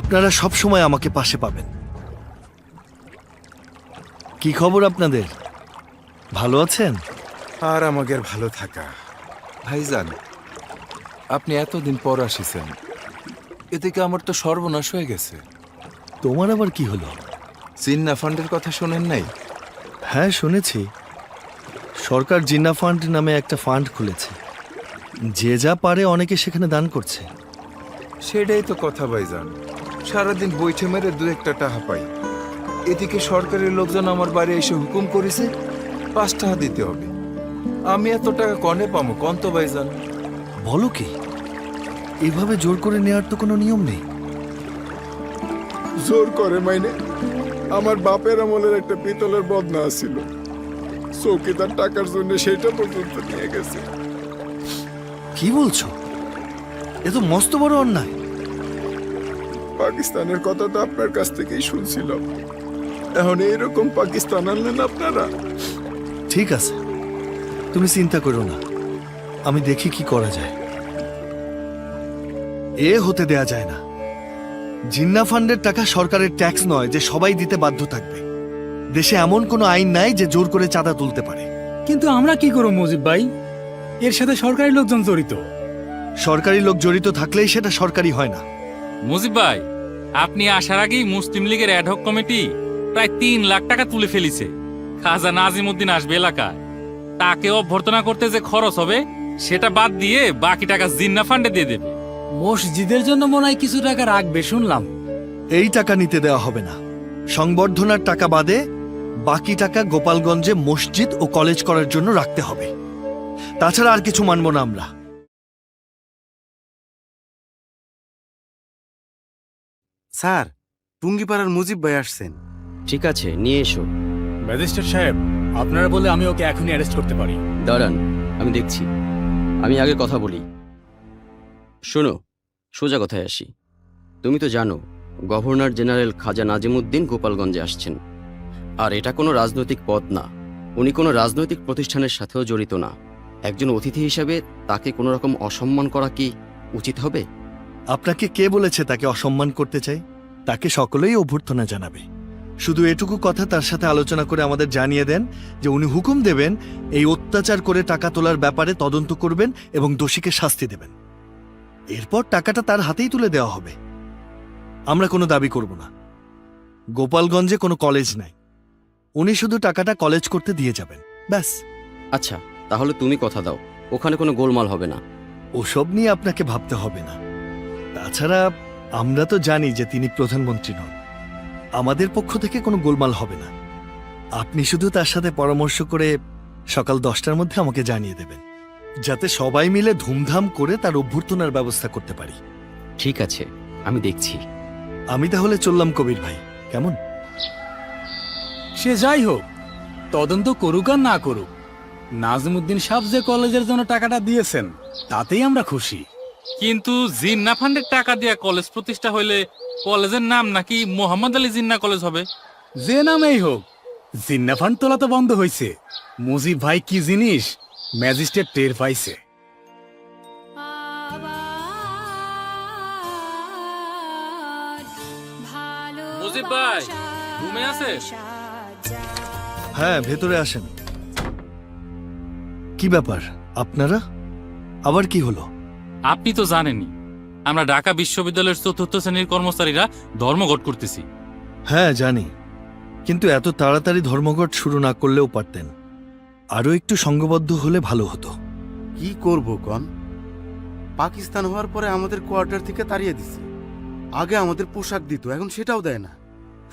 আপনারা সব সময় আমাকে পাশে পাবেন। কি খবর আপনাদের? ভালো আছেন? আর আমাদের ভালো থাকা। ভাইজান, আপনি এতদিন পর আসিছেন, এদিকে আমার তো সর্বনাশ হয়ে গেছে। তোমার আবার কি হলো? জিন্না ফান্ডের কথা শোনেন নাই? হ্যাঁ, শুনেছি। সরকার জিন্না ফান্ড নামে একটা ফান্ড খুলেছে। যে যা পারে অনেকে সেখানে দান করছে। সেটাই তো কথা ভাইজান, সারাদিন বইঠে মেরে দু একটা টাকা পাই। এদিকে সরকারের লোকজন আমার বাড়ি এসে হুকুম করেছে 5 টাকা দিতে হবে। আমি এত টাকা কনে পাবো কন তো ভাইজান? বলো কি? এভাবে জোর করে নেওয়ার তো কোনো নিয়ম নেই। জোর করে মাইনে? আমার বাপের আমলের একটা পিতলের বদনা ছিল, চৌকিদার টাকার জন্য সেটা পর্যন্ত নিয়ে গেছে। কি বলছো? এ তো মস্ত বড় অন্যায়। পাকিস্তানের কথা তো আপনার কাছ থেকেই শুনছিলাম, এখন এইরকম পাকিস্তান আনলেন আপনারা। ঠিক আছে, তুমি চিন্তা করো না, আমি দেখি কি করা যায়। এ হতে দেয়া যায় না। জিন্না ফান্ডের টাকা সরকারের ট্যাক্স নয় যে সবাই দিতে বাধ্য থাকবে। দেশে এমন কোনো আইন নাই যে জোর করে চাঁদা তুলতে পারে। কিন্তু আমরা কি করব মুজিব ভাই? এর সাথে সরকারি লোকজন জড়িত। সরকারি লোক জড়িত থাকলেই সেটা সরকারি হয় না। মুজিব ভাই, আপনি আসার আগেই মুসলিম লীগের অ্যাডহক কমিটি প্রায় 3 লাখ টাকা তুলে ফেলিছে। খাজা নাজিমউদ্দিন আসবে এলাকায়, তাকে অভ্যর্থনা করতে যে খরচ হবে সেটা বাদ দিয়ে বাকি টাকা জিন্না ফান্ডে দিয়ে দেবে। মসজিদের জন্য মনে হয় কিছু টাকা রাখবে শুনলাম। এই টাকা নিতে দেওয়া হবে না। সংবর্ধনার টাকা বাদে বাকি টাকা গোপালগঞ্জে মসজিদ ও কলেজ করার জন্য রাখতে হবে। তাছাড়া আর কিছু মানব না আমরা। স্যার, টুঙ্গিপাড়ার মুজিব ভাই আসছেন। ঠিক আছে, নিয়ে এসো। ম্যাজিস্ট্রেট সাহেব, আপনারা বলে আমি ওকে এখনই অ্যারেস্ট করতে পারি। দাঁড়ান, আমি দেখছি। আমি আগে কথা বলি। শোনো, সোজা কথায় আসি। তুমি তো জানো গভর্নর জেনারেল খাজা নাজিমউদ্দিন গোপালগঞ্জে আসছেন। আর এটা কোনো রাজনৈতিক পদ না। উনি কোনো রাজনৈতিক প্রতিষ্ঠানের সাথেও জড়িত না। একজন অতিথি হিসাবে তাকে কোনো রকম অসম্মান করা কি উচিত হবে? আপনাকে কে বলেছে তাকে অসম্মান করতে চাই? তাকে সকলেই অভ্যর্থনা জানাবে। শুধু এটুকু কথা তার সাথে আলোচনা করে আমাদের জানিয়ে দেন যে উনি হুকুম দেবেন এই অত্যাচার করে টাকা তোলার ব্যাপারে তদন্ত করবেন এবং দোষীকে শাস্তি দেবেন। এরপর টাকাটা তার হাতেই তুলে দেওয়া হবে। আমরা কোনো দাবি করব না। গোপালগঞ্জে কোনো কলেজ নাই, উনি শুধু টাকাটা কলেজ করতে দিয়ে যাবেন, ব্যাস। আচ্ছা, তাহলে তুমি কথা দাও, ওখানে কোনো গোলমাল হবে না। ওসব নিয়ে আপনাকে ভাবতে হবে না। তাছাড়া আমরা তো জানি যে তিনি প্রধানমন্ত্রী নন। আমাদের পক্ষ থেকে কোনো গোলমাল হবে না। আপনি শুধু তার সাথে পরামর্শ করে সকাল 10টার মধ্যে আমাকে জানিয়ে দেবেন, যাতে সবাই মিলে ধুমধাম করে তার অভ্যর্থনার ব্যবস্থা করতে পারি। ঠিক আছে, আমি দেখছি। আমি তাহলে চললাম কবির ভাই, কেমন? সে যাই হোক, তদন্ত করুক আর না করুক, নাজিমউদ্দিন সাহেব যে কলেজের জন্য টাকাটা দিয়েছেন তাতেই আমরা খুশি। কিন্তু জিন্না ফান্ডের টাকা দিয়ে কলেজ প্রতিষ্ঠা হইলে কলেজের নাম নাকি মোহাম্মদ আলী জিন্না কলেজ হবে। যে নামেই হোক, জিন্না ফান্ড তোলা তো বন্ধ হয়েছে। মুজিব ভাই কি জিনিস ম্যাজিস্ট্রেট টের পাইছে। মুজিব ভাই ঘুমে আছে? হ্যাঁ, ভেতরে আসেন। কি ব্যাপার আপনারা? আবার কি হলো? আপনি তো জানেনই আমরা ঢাকা বিশ্ববিদ্যালয়ের 4র্থ শ্রেণীর কর্মচারীরা ধর্মঘট করতেছি। হ্যাঁ জানি, কিন্তু এত তাড়াতাড়ি ধর্মঘট শুরু না করলেও পারতেন। আরো একটু সংঘবদ্ধ হলে ভালো হতো। কি করব কন? পাকিস্তান হওয়ার পরে আমাদের কোয়ার্টার থেকে তাড়িয়ে দিছে। আগে আমাদের পোশাক দিত, এখন সেটাও দেয় না।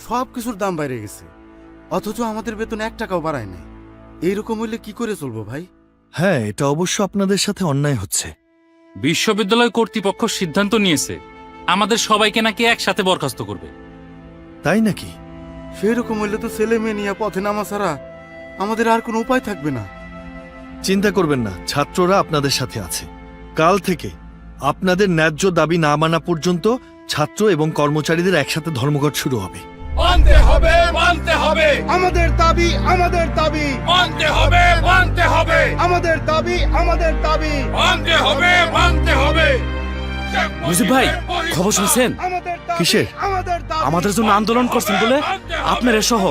সব কিছুর দাম বাইরে গেছে, অথচ আমাদের বেতন 1 টাকাও বাড়ায় নাই। এইরকম হইলে কি করে চলবো ভাই? হ্যাঁ, এটা অবশ্য আপনাদের সাথে অন্যায় হচ্ছে। বিশ্ববিদ্যালয় কর্তৃপক্ষ সিদ্ধান্ত নিয়েছে আমাদের সবাইকে নাকি একসাথে বরখাস্ত করবে। তাই নাকি? সেরকম হইলে তো ছেলে মেয়ে নিয়ে পথে নামা ছাড়া আমাদের আর কোনো উপায় থাকবে না। চিন্তা করবেন না, ছাত্ররা আপনাদের সাথে আছে। কাল থেকে আপনাদের ন্যায্য দাবি না মানা পর্যন্ত ছাত্র এবং কর্মচারীদের একসাথে ধর্মঘট শুরু হবে। মানতে হবে, মানতে হবে, আমাদের দাবি, আমাদের দাবি, মানতে হবে, মানতে হবে, আমাদের দাবি, আমাদের দাবি, মানতে হবে, মানতে হবে। মুজিব ভাই, খবর শুনছেন? কিসের? আমাদের জন্য আন্দোলন করছেন বলে আপনারা সহ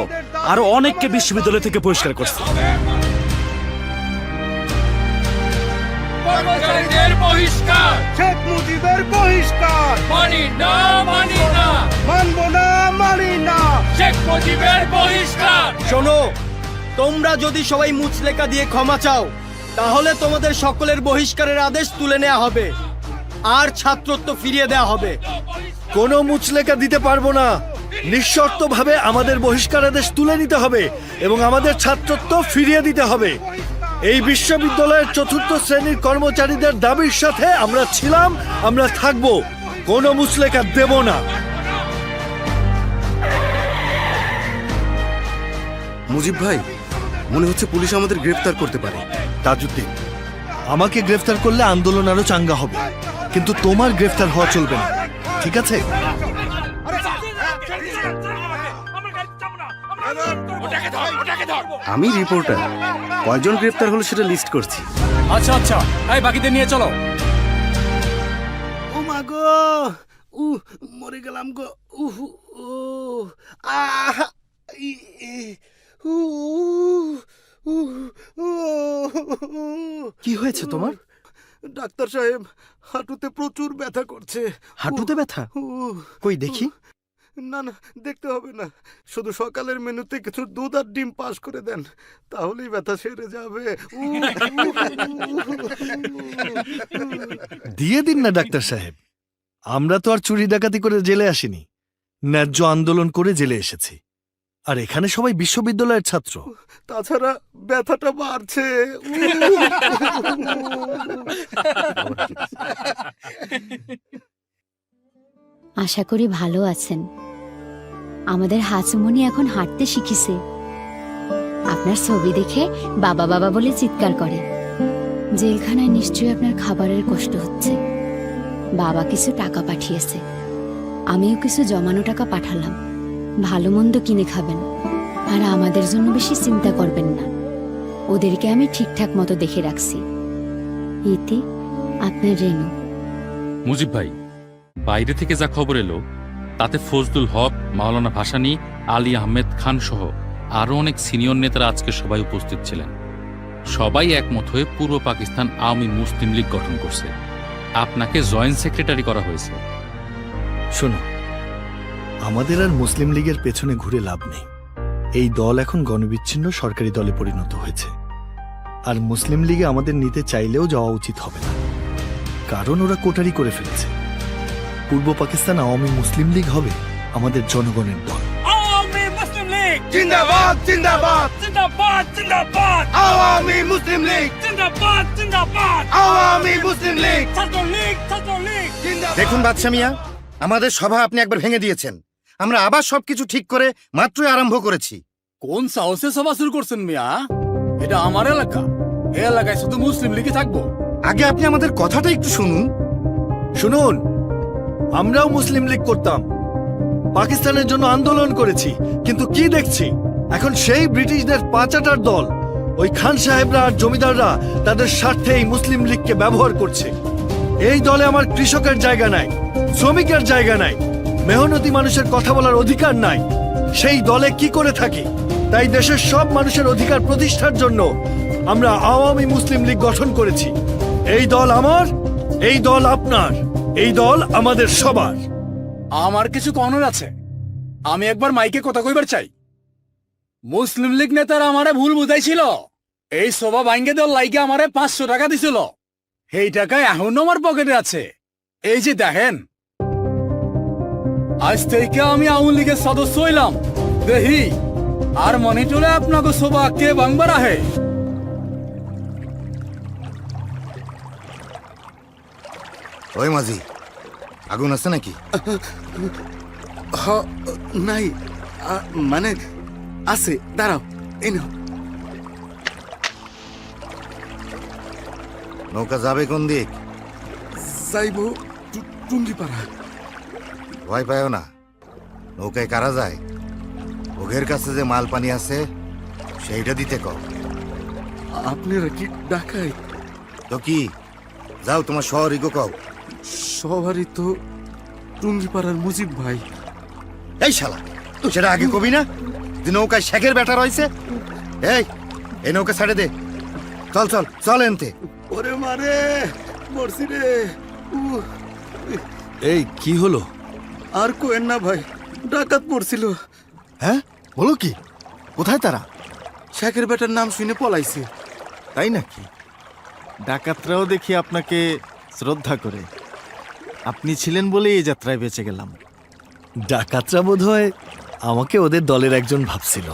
আরো অনেককে বিশ্ববিদ্যালয় থেকে বহিষ্কার করছে। কর্মচারীদের বহিষ্কার, শেখ মুজিবের বহিষ্কার, মানি না, মানি না, মানবো না, মানি না, শেখ মুজিবের বহিষ্কার। শোনো, তোমরা যদি সবাই মুচলেকা দিয়ে ক্ষমা চাও তাহলে তোমাদের সকলের বহিষ্কারের আদেশ তুলে নেওয়া হবে আর ছাত্রত্ব ফিরিয়ে দেওয়া হবে। কোনো মুচলেকা দিতে পারবো না। নিঃশর্তভাবে আমাদের বহিষ্কারাদেশ তুলে নিতে হবে এবং আমাদের ছাত্রত্ব ফিরিয়ে দিতে হবে। এই বিশ্ববিদ্যালয়ের ৪র্থ শ্রেণীর কর্মচারীদের দাবির সাথে আমরা ছিলাম, আমরা থাকব। কোনো মুচলেকা দেব না। মুজিব ভাই, মনে হচ্ছে পুলিশ আমাদের গ্রেফতার করতে পারে। তাজউদ্দিন, আমাকে গ্রেফতার করলে আন্দোলন আরো চাঙ্গা হবে, কিন্তু তোমার গ্রেফতার হওয়া চলবে না, ঠিক আছে? আমি রিপোর্টার, কয়জন গ্রেফতার হলো সেটা লিস্ট করছি। আচ্ছা আচ্ছা, এই বাকিদের নিয়ে চলো। ও মা গো, মরে গেলাম গো। কি হয়েছে তোমার? ডাক্তার সাহেব, হাঁটুতে প্রচুর ব্যথা করছে। হাঁটুতে ব্যথা? কই দেখি। না না, দেখতে হবে না, শুধু সকালের মেনুতে কিছু দুধ আর ডিম পাস করে দেন, তাহলেই ব্যথা সেরে যাবে। দিয়ে দিন না ডাক্তার সাহেব, আমরা তো আর চুরি ডাকাতি করে জেলে আসিনি, ন্যায্য আন্দোলন করে জেলে এসেছি। আর এখানে সবাই বিশ্ববিদ্যালয়ের ছাত্র। তাছাড়া ব্যথাটা বাড়ছে। আশা করি ভালো আছেন। আমাদের হাসুমনি এখন হাঁটতে শিখিছে। আপনার ছবি দেখে বাবা বাবা বলে চিৎকার করে। জেলখানায় নিশ্চয়ই আপনার খাবারের কষ্ট হচ্ছে। বাবা কিছু টাকা পাঠিয়েছে, আমিও কিছু জমানো টাকা পাঠালাম। ভালো মন্দ কিনে খাবেন, আর আমাদের জন্য বেশি চিন্তা করবেন না। ওদেরকে আমি ঠিকঠাক মতো দেখে রাখছি। ইতি, আপনার রেনু। মুজিব ভাই, বাইরে থেকে যা খবর এলো তাতে ফজলুল হক, মাওলানা ভাসানী, আলী আহমেদ খান সহ আরো অনেক সিনিয়র নেতারা আজকে সবাই উপস্থিত ছিলেন। সবাই একমত হয়ে পূর্ব পাকিস্তান আওয়ামী মুসলিম লীগ গঠন করছে। আপনাকে জয়েন্ট সেক্রেটারি করা হয়েছে। শোনো, আমাদের আর মুসলিম লীগের পেছনে ঘুরে লাভ নেই। এই দল এখন গণবিচ্ছিন্ন সরকারি দলে পরিণত হয়েছে, আর মুসলিম লীগে আমাদের নিতে চাইলেও যাওয়া উচিত হবে না, কারণ ওরা কোটারি করে ফেলেছে। পূর্ব পাকিস্তান আওয়ামী মুসলিম লীগ হবে আমাদের জনগণের দল। আওয়ামী মুসলিম লীগ জিন্দাবাদ, জিন্দাবাদ, জিন্দাবাদ, জিন্দাবাদ। আওয়ামী মুসলিম লীগ জিন্দাবাদ, জিন্দাবাদ। আওয়ামী মুসলিম লীগ, ছাত্রলীগ, ছাত্রলীগ জিন্দাবাদ। দেখুন বাদশা মিয়া, আমাদের সভা আপনি একবার ভেঙে দিয়েছেন। আমরা আবার সবকিছু ঠিক করে মাত্রই আরম্ভ করেছি। কোন সাহসে সভা শুরু করছেন মিয়া? এটা আমার এলাকা, এই এলাকায় শুধু মুসলিম লীগই থাকবো। আগে আপনি আমাদের কথাটা একটু শুনুন। শুনুন, আমরাও মুসলিম লীগ করতাম, পাকিস্তানের জন্য আন্দোলন করেছি, কিন্তু কি দেখছি এখন সেই ব্রিটিশদের পাচাটার দল, ওই খান সাহেবরা আর জমিদাররা তাদের স্বার্থে এই মুসলিম লীগকে ব্যবহার করছে। এই দলে আমার কৃষকের জায়গা নাই, শ্রমিকের জায়গা নাই, মেহনতি মানুষের কথা বলার অধিকার নাই। সেই দলে কি করে থাকি? তাই দেশের সব মানুষের অধিকার প্রতিষ্ঠার জন্য আমরা আওয়ামী মুসলিম লীগ গঠন করেছি। এই দল আমার, এই দল আপনার, এই দল আমাদের সবার। আমার কিছু কর্নার আছে, আমি একবার মাইকে কথা কইবার চাই। মুসলিম লীগ নেতারা আমারে ভুল বুঝাইছিল। এই সভা ভাঙ্গে দেওয়ার লাইগে আমারে 500 টাকা দিছিল। এই টাকা এখনো আমার পকেটে আছে। এই যে দেখেন, আজ থেকে আমি আওয়ামী লীগের সদস্য হইলাম। দেখি আর মনিটরে আপনাকে সভা কে ভাঙবার আহে। ওই মাঝি, আগুন আছে নাকি? নাই, মানে আছে, দাঁড়াও, এই নাও। নৌকা যাবে কোন দিক? যাইব টুঙ্গিপাড়া। ভয় পায়ও না, নৌকায় কারা যায়? ওদের কাছে যে মাল পানি আছে সেইটা দিতে কও। আপনারা কি ডাকাই? তো কি, যাও তোমার শহরই গো কও। সবারই তো টুঙ্গিপাড়ার মুজিব ভাই। এই শালা, সেটা আগে কবি না যে নৌকায় শেখের ব্যাটা রয়েছে? এই নৌকা ছেড়ে দে, চল চল চল এনতে। ওরে মারে, মরছি রে। এই কি হলো? আর কোয়েন না ভাই, ডাকাত পড়ছিল। হ্যাঁ, বলো কি? কোথায় তারা? শেখের বেটার নাম শুনে পলাইছে। তাই নাকি? ডাকাতরাও দেখি আপনাকে শ্রদ্ধা করে। আপনি ছিলেন বলেই এই যাত্রায় বেঁচে গেলাম। ডাকাতরা বোধ হয় আমাকে ওদের দলের একজন ভাবছিল।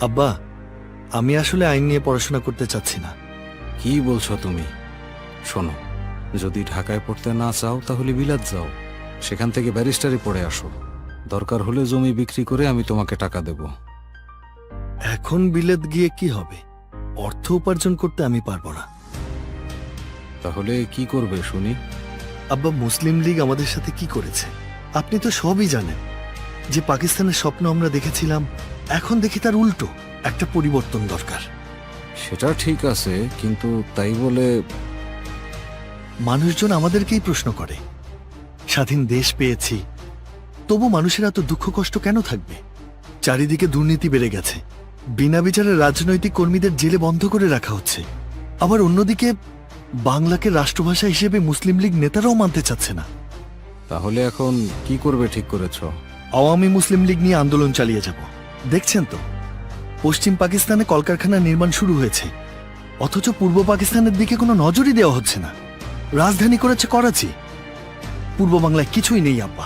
আব্বা, আমি আসলে আইন নিয়ে পড়াশোনা করতে চাচ্ছি না। কি বলছো তুমি? শোনো, যদি ঢাকায় পড়তে না চাও তাহলে বিলাত যাও, সেখান থেকে ব্যারিস্টারি পড়ে আসো। দরকার হলে জমি বিক্রি করে আমি তোমাকে টাকা দেব। এখন বিলেত গিয়ে কি হবে? অর্থ উপার্জন করতে আমি পারবো না। তাহলে কি করবে শুনি? আব্বা, মুসলিম লীগ আমাদের সাথে কি করেছে আপনি তো সবই জানেন। যে পাকিস্তানের স্বপ্ন আমরা দেখেছিলাম, এখন দেখি তার উল্টো। একটা পরিবর্তন দরকার। সেটা ঠিক আছে, কিন্তু তাই বলে মানুষজন আমাদেরকেই প্রশ্ন করে, স্বাধীন দেশ পেয়েছি, তবু মানুষের এত দুঃখ কষ্ট কেন থাকবে? চারিদিকে দুর্নীতি বেড়ে গেছে, বিনা বিচারে রাজনৈতিক কর্মীদের জেলে বন্ধ করে রাখা হচ্ছে। আবার অন্যদিকে বাংলাকে রাষ্ট্রভাষা হিসেবে মুসলিম লীগ নেতারাও মানতে চাচ্ছে না। তাহলে এখন কি করবে ঠিক করেছ? আওয়ামী মুসলিম লীগ নিয়ে আন্দোলন চালিয়ে যাব। দেখছেন তো, পশ্চিম পাকিস্তানে কলকারখানা নির্মাণ শুরু হয়েছে, অথচ পূর্ব পাকিস্তানের দিকে কোনো নজরই দেওয়া হচ্ছে না। রাজধানী করেছে করাচি। পূর্ব বাংলায় কিছুই নেই আব্বা।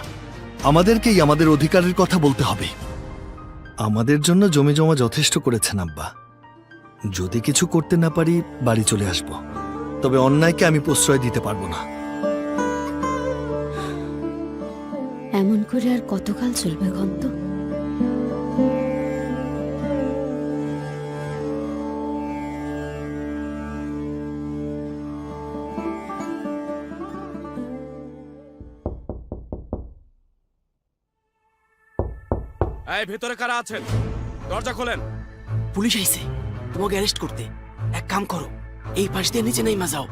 আমাদেরকেই আমাদের অধিকারের কথা বলতে হবে। আমাদের জন্য জমি জমা যথেষ্ট করেছেন আব্বা। যদি কিছু করতে না পারি বাড়ি চলে আসব, তবে অন্যায়কে আমি প্রশ্রয় দিতে পারবো না। এমন করে আর কতকাল চলবে গন্ত? এই ভেতরে কারা আছেন? দরজা খোলেন। পুলিশ আইছে তোমাকে অ্যারেস্ট করতে। এক কাম করো, এই পাশ দিয়ে নিচে নেমে যাও।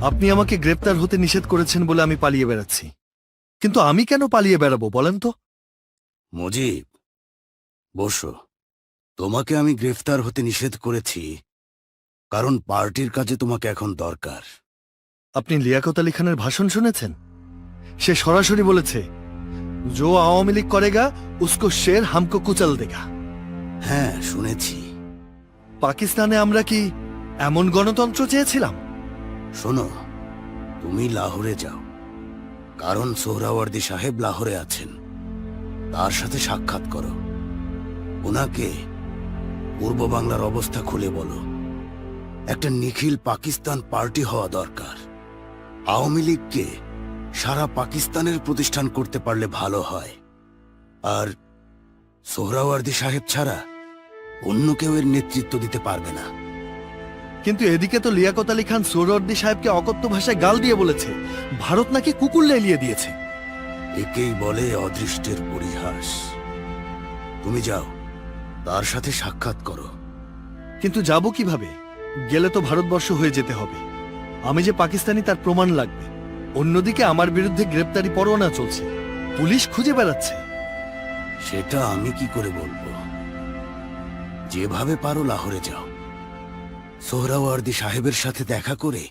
আপনি আমাকে গ্রেপ্তার হতে নিষেধ করেছেন বলে আমি পালিয়ে বেড়াচ্ছি, কিন্তু আমি কেন পালিয়ে বেড়াবো বলেন তো? মুজিব, বসো। তোমাকে আমি গ্রেফতার হতে নিষেধ করেছি কারণ পার্টির কাজে তোমাকে এখন দরকার। আপনি লিয়াকত আলী খানের ভাষণ শুনেছেন? সে সরাসরি বলেছে, জো আওয়ামী লীগ করেগা উসকো শের হামকো কুচল দেগা। হ্যাঁ, শুনেছি। পাকিস্তানে আমরা কি এমন গণতন্ত্র চেয়েছিলাম? শোনো, তুমি লাহোরে যাও, কারণ সোহরাওয়ার্দী সাহেব লাহোরে আছেন। তার সাথে সাক্ষাৎ করো, ওনাকে পূর্ব বাংলার অবস্থা খুলে বলো। একটা নিখিল পাকিস্তান পার্টি হওয়া দরকার। আওয়ামী লীগকে সারা পাকিস্তানের প্রতিষ্ঠান করতে পারলে ভালো হয়, আর সোহরাওয়ার্দী সাহেব ছাড়া অন্য কেউ এর নেতৃত্ব দিতে পারবে না। কিন্তু এদিকে তো লিয়াকত আলী খান সোহরাওয়ার্দী সাহেবকে অকথ্য ভাষায় গাল দিয়ে বলেছে ভারত নাকি কুকুর লেলিয়ে দিয়েছে। একেই বলে অদৃষ্টের পরিহাস। তুমি যাও, তার সাথে সাক্ষাৎ করো। কিন্তু যাব কিভাবে? গেলে তো ভারতবর্ষ হয়ে যেতে হবে। আমি যে পাকিস্তানি তার প্রমাণ লাগবে। অন্যদিকে আমার বিরুদ্ধে গ্রেপ্তারি পরোয়ানা চলছে, পুলিশ খুঁজে বেড়াচ্ছে। সেটা আমি কি করে বলবো? যেভাবে পারো লাহোরে যাও, সোহরাওয়ার্দী সাহেবের সাথে দেখা করে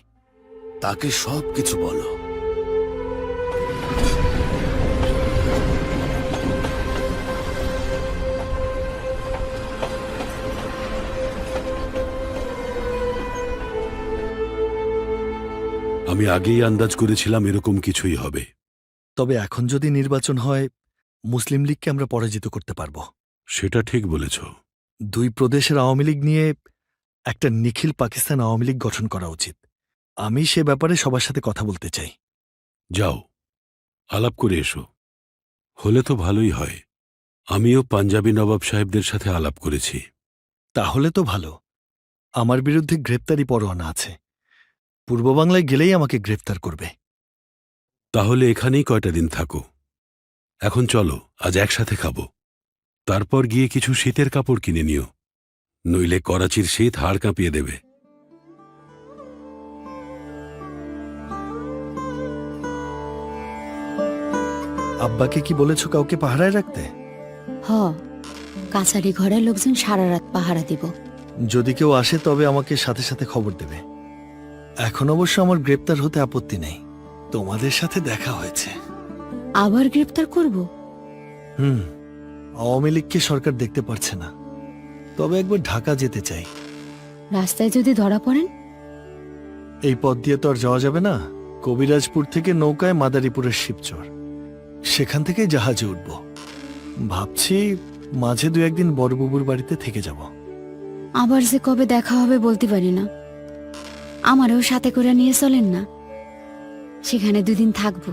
তাকে সবকিছু বলো। আমি আগেই আন্দাজ করেছিলাম এরকম কিছুই হবে। তবে এখন যদি নির্বাচন হয়, মুসলিম লীগকে আমরা পরাজিত করতে পারব। সেটা ঠিক বলেছ। দুই প্রদেশের আওয়ামী লীগ নিয়ে একটা নিখিল পাকিস্তান আওয়ামী লীগ গঠন করা উচিত। আমি সে ব্যাপারে সবার সাথে কথা বলতে চাই। যাও, আলাপ করে এসো। হলে তো ভালোই হয়। আমিও পাঞ্জাবি নবাব সাহেবদের সাথে আলাপ করেছি। তাহলে তো ভালো। আমার বিরুদ্ধে গ্রেপ্তারি পরোয়ানা আছে। পূর্ব বাংলায় গেলেই আমাকে গ্রেপ্তার করবে। তাহলে এখানেই কয়টা দিন থাকো। এখন চলো, আজ একসাথে খাবো। তারপর গিয়ে কিছু শীতের কাপড় কিনে নিও, নইলে করাচির শীত হাড় কাঁপিয়ে দেবে। আব্বাকে কি বলেছ কাউকে পাহারায় রাখতে? হ, কাছারি ঘরের লোকজন সারা রাত পাহারা দিব। যদি কেউ আসে তবে আমাকে সাথে সাথে খবর দেবে। এখন অবশ্য আমার গ্রেপ্তার হতে আপত্তি নেই। তোমাদের সাথে দেখা হয়েছে। আবার গ্রেপ্তার করব? আওয়ামী লীগকে সরকার দেখতে পারছে না। তবে একবার ঢাকা যেতে চাই। রাস্তায় যদি ধরা পড়েন? এই পথ দিয়ে তো আর যাওয়া যাবে না। কবিরাজপুর থেকে নৌকায় মাদারীপুরের শিবচর, সেখান থেকে জাহাজে উঠব। ভাবছি মাঝে 2-1 দিন বড়বাবুর বাড়িতে থেকে যাব। আবার যে কবে দেখা হবে বলতে পারি না। আমারও সাথে করে নিয়ে চলেন না। সেখানে 2 দিন থাকবো,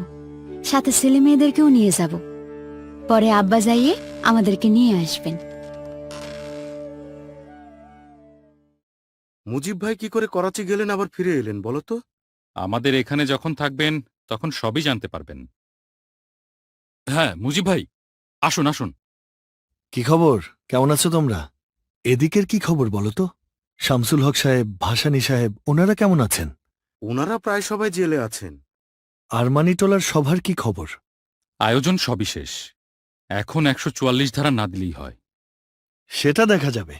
সাথে ছেলে মেয়েদেরকেও নিয়ে যাব। পরে আব্বা যাইয়ে আমাদেরকে নিয়ে আসবেন। মুজিব ভাই কি করে করাচি গেলেন আবার ফিরে এলেন বলো তো? আমাদের এখানে যখন থাকবেন তখন সবই জানতে পারবেন। হ্যাঁ মুজিব ভাই, আসুন আসুন। কি খবর? কেমন আছো তোমরা? এদিকের কি খবর বলো তো? শামসুল হক সাহেব, ভাসানী সাহেব, ওনারা কেমন আছেন? ওনারা প্রায় সবাই জেলে আছেন। আরমানিটোলার সভার কি খবর? আয়োজন সবই শেষ। এখন 144 ধারা না দিলেই হয়। সেটা দেখা যাবে।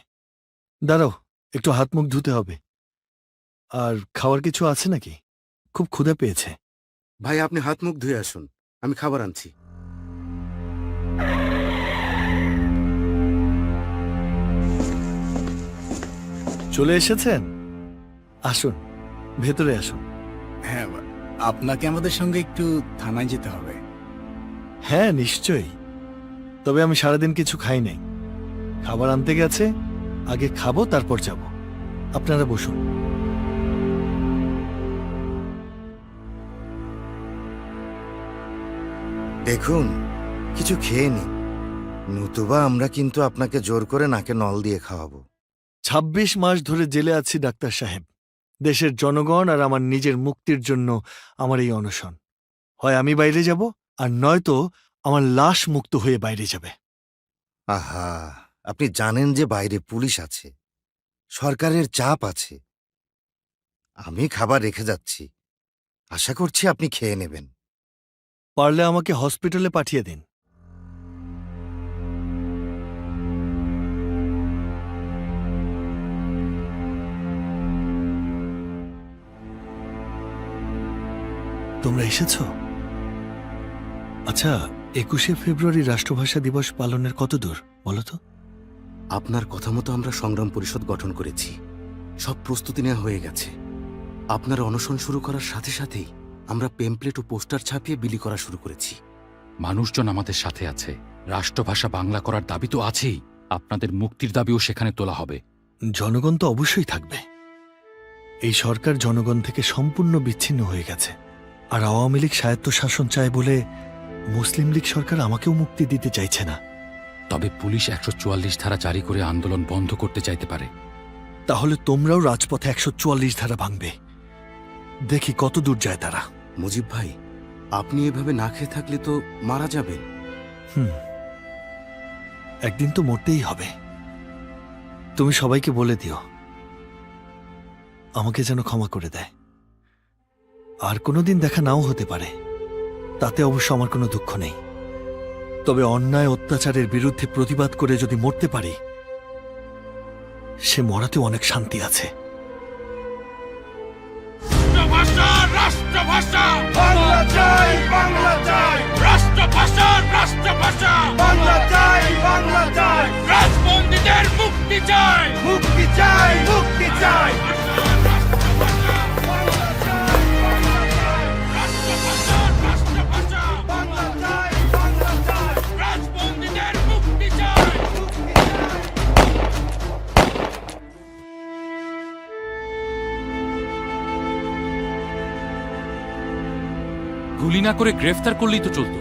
দাঁড়াও, একটু হাত মুখ ধুতে হবে। আর খাওয়ার কিছু আছে নাকি? খুব ক্ষুধা পেয়েছে। ভাই আপনি হাত মুখ ধুয়ে আসুন, আমি খাবার আনছি। চলে এসেছেন? আসুন, ভেতরে আসুন। হ্যাঁ, আপনাকে আমাদের সঙ্গে একটু থানায় যেতে হবে। হ্যাঁ নিশ্চয়ই। তবে আমি সারাদিন কিছু খাই নাই। খাবার আনতে গেছে, আগে খাবো তারপর যাব। আপনারা বসুন। দেখুন, কিছু খেয়ে নিন, নতুবা আমরা কিন্তু আপনাকে জোর করে নাকে নল দিয়ে খাওয়াবো। 26 মাস ধরে জেলে আছি ডাক্তার সাহেব। দেশের জনগণ আর আমার নিজের মুক্তির জন্য আমার এই অনশন। হয় আমি বাইরে যাব, আর নয়তো আমার লাশ মুক্ত হয়ে বাইরে যাবে। আহা, আপনি জানেন যে বাইরে পুলিশ আছে, সরকারের চাপ আছে। আমি খাবার রেখে যাচ্ছি, আশা করছি আপনি খেয়ে নেবেন। পারলে আমাকে হসপিটালে পাঠিয়ে দিন। তোমরা এসেছ? আচ্ছা, 21শে ফেব্রুয়ারি রাষ্ট্রভাষা দিবস পালনের কত দূর বলো তো? আপনার কথা মতো আমরা সংগ্রাম পরিষদ গঠন করেছি। সব প্রস্তুতি নেওয়া হয়ে গেছে। আপনার অনশন শুরু করার সাথে সাথেই আমরা পেমপ্লেট ও পোস্টার ছাপিয়ে বিলি করা শুরু করেছি। মানুষজন আমাদের সাথে আছে। রাষ্ট্রভাষা বাংলা করার দাবি তো আছেই, আপনাদের মুক্তির দাবিও সেখানে তোলা হবে। জনগণ তো অবশ্যই থাকবে। এই সরকার জনগণ থেকে সম্পূর্ণ বিচ্ছিন্ন হয়ে গেছে। আর আওয়ামী লীগ স্বায়ত্তশাসন চায় বলে মুসলিম লীগ সরকার আমাকেও মুক্তি দিতে চাইছে না। তবে পুলিশ 144 ধারা জারি করে আন্দোলন বন্ধ করতে চাইতে পারে। তাহলে তোমরাও রাজপথে 144 ধারা ভাঙবে। দেখি কত দূর যায় তারা। মুজিব ভাই, আপনি এভাবে না খেয়ে থাকলে তো মারা যাবেন। একদিন তো মরতেই হবে। তুমি সবাইকে বলে দিও আমাকে যেন ক্ষমা করে দেয়। আর কোনোদিন দেখা নাও হতে পারে, তাতে অবশ্য আমার কোনো দুঃখ নেই। তবে অন্যায় অত্যাচারের বিরুদ্ধে প্রতিবাদ করে যদি মরতে পারি, সে মরাতেও অনেক শান্তি আছে। রাষ্ট্রভাষা বাংলা চাই, বাংলা চাই। রাষ্ট্রভাষা বাংলা চাই, বাংলা চাই। রাজবন্দীদের মুক্তি চাই, মুক্তি চাই, মুক্তি চাই। গুলি না করে গ্রেফতার করলেই তো চলতো।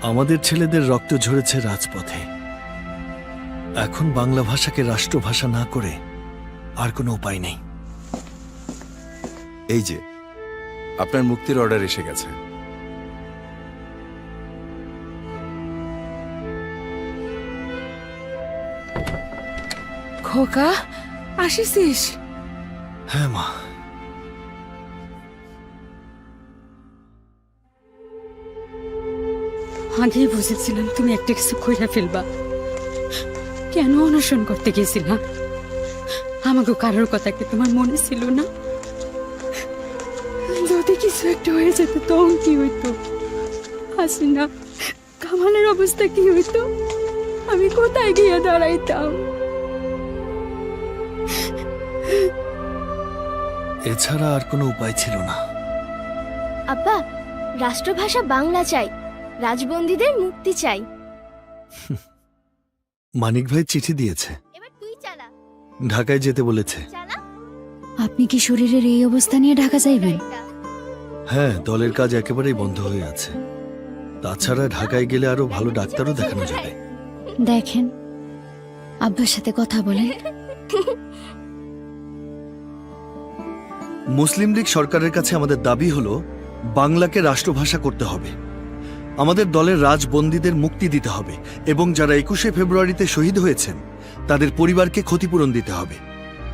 আমাদের ছেলেদের রক্ত ঝরেছে রাজপথে। এখন বাংলা ভাষাকে রাষ্ট্রভাষা না করে আর কোনো উপায় নেই। এই যে আপনার মুক্তির অর্ডার এসে গেছে। খোকা, আসিস? হ্যাঁ মা। আগেই বুঝেছিলাম তুমি একটা কিছু কইরা ফেলবা। কেন অনশন করতে গেছিলা? আমাকে কারোর কথা কি তোমার মনে ছিল না? যদি কিছু একটা হয়ে যেত তখন কি হইতো? হাসিনা, কামালের অবস্থা কি হইতো? আমি কোথায় গিয়ে দাঁড়াইতাম? এছাড়া আর কোনো উপায় ছিল না। আব্বা, রাষ্ট্রভাষা বাংলা চাই, রাজবন্দীদের মুক্তি চাই। মানিক ভাই চিঠি দিয়েছে, এবার তুই চালা। ঢাকায় যেতে বলেছে। আপনি কি শরীরের এই অবস্থা নিয়ে ঢাকা যাইবেন? হ্যাঁ, দলের কাজ একেবারেই বন্ধ হয়ে আছে। তাছাড়া ঢাকায় গেলে আরো ভালো ডাক্তারও দেখানো যাবে। দেখেন, আব্বার সাথে কথা বলেন। মুসলিম লীগ সরকারের কাছে আমাদের দাবি হলো বাংলাকে রাষ্ট্রভাষা করতে হবে, আমাদের দলের রাজবন্দীদের মুক্তি দিতে হবে এবং যারা 21শে ফেব্রুয়ারিতে শহীদ হয়েছেন তাদের পরিবারকে ক্ষতিপূরণ দিতে হবে।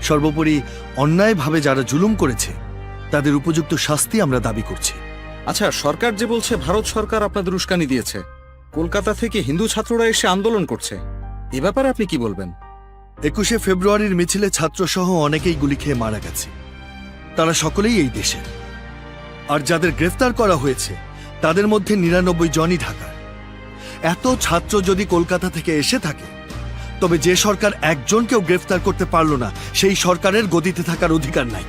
সর্বোপরি অন্যায়ভাবে যারা জুলুম করেছে তাদের উপযুক্ত শাস্তি আমরা দাবি করছি। আচ্ছা, সরকার যে বলছে ভারত সরকার আপনাদের উস্কানি দিয়েছে, কলকাতা থেকে হিন্দু ছাত্ররা এসে আন্দোলন করছে, এ ব্যাপারে আপনি কি বলবেন? 21শে ফেব্রুয়ারির মিছিলে ছাত্রসহ অনেকেই গুলি খেয়ে মারা গেছে। তারা সকলেই এই দেশের। আর যাদের গ্রেফতার করা হয়েছে তাদের মধ্যে 99 জনই ঢাকার। এত ছাত্র যদি কলকাতা থেকে এসে থাকে তবে যে সরকার একজনকেও গ্রেফতার করতে পারল না সেই সরকারের গদিতে থাকার অধিকার নাই।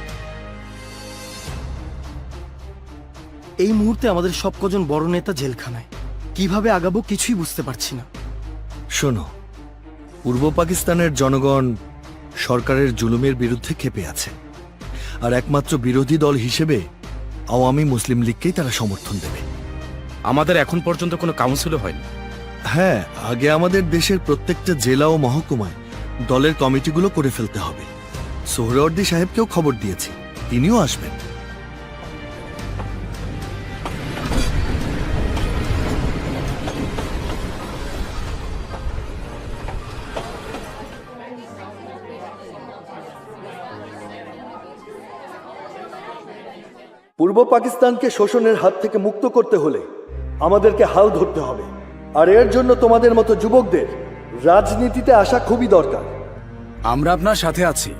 এই মুহূর্তে আমাদের সব কজন বড় নেতা জেলখানায়, কিভাবে আগাবো কিছুই বুঝতে পারছি না। শোনো, পূর্ব পাকিস্তানের জনগণ সরকারের জুলুমের বিরুদ্ধে ক্ষেপে আছে, আর একমাত্র বিরোধী দল হিসেবে আওয়ামী মুসলিম লীগকেই তারা সমর্থন দেবে। আমাদের এখন পর্যন্ত কোনো কাউন্সিলও হয়নি। হ্যাঁ, আগে আমাদের দেশের প্রত্যেকটা জেলা ও মহকুমায় দলের কমিটিগুলো করে ফেলতে হবে। সোহরাওয়ার্দী সাহেবকেও খবর দিয়েছি, তিনিও আসবেন। পূর্ব পাকিস্তানকে শোষণের হাত থেকে মুক্ত করতে হলে আমাদেরকে হাল ধরতে হবে, আর এর জন্য তোমাদের মতো যুবকদের রাজনীতিতে আসা খুবই দরকার। আমরা আপনার সাথে আছি।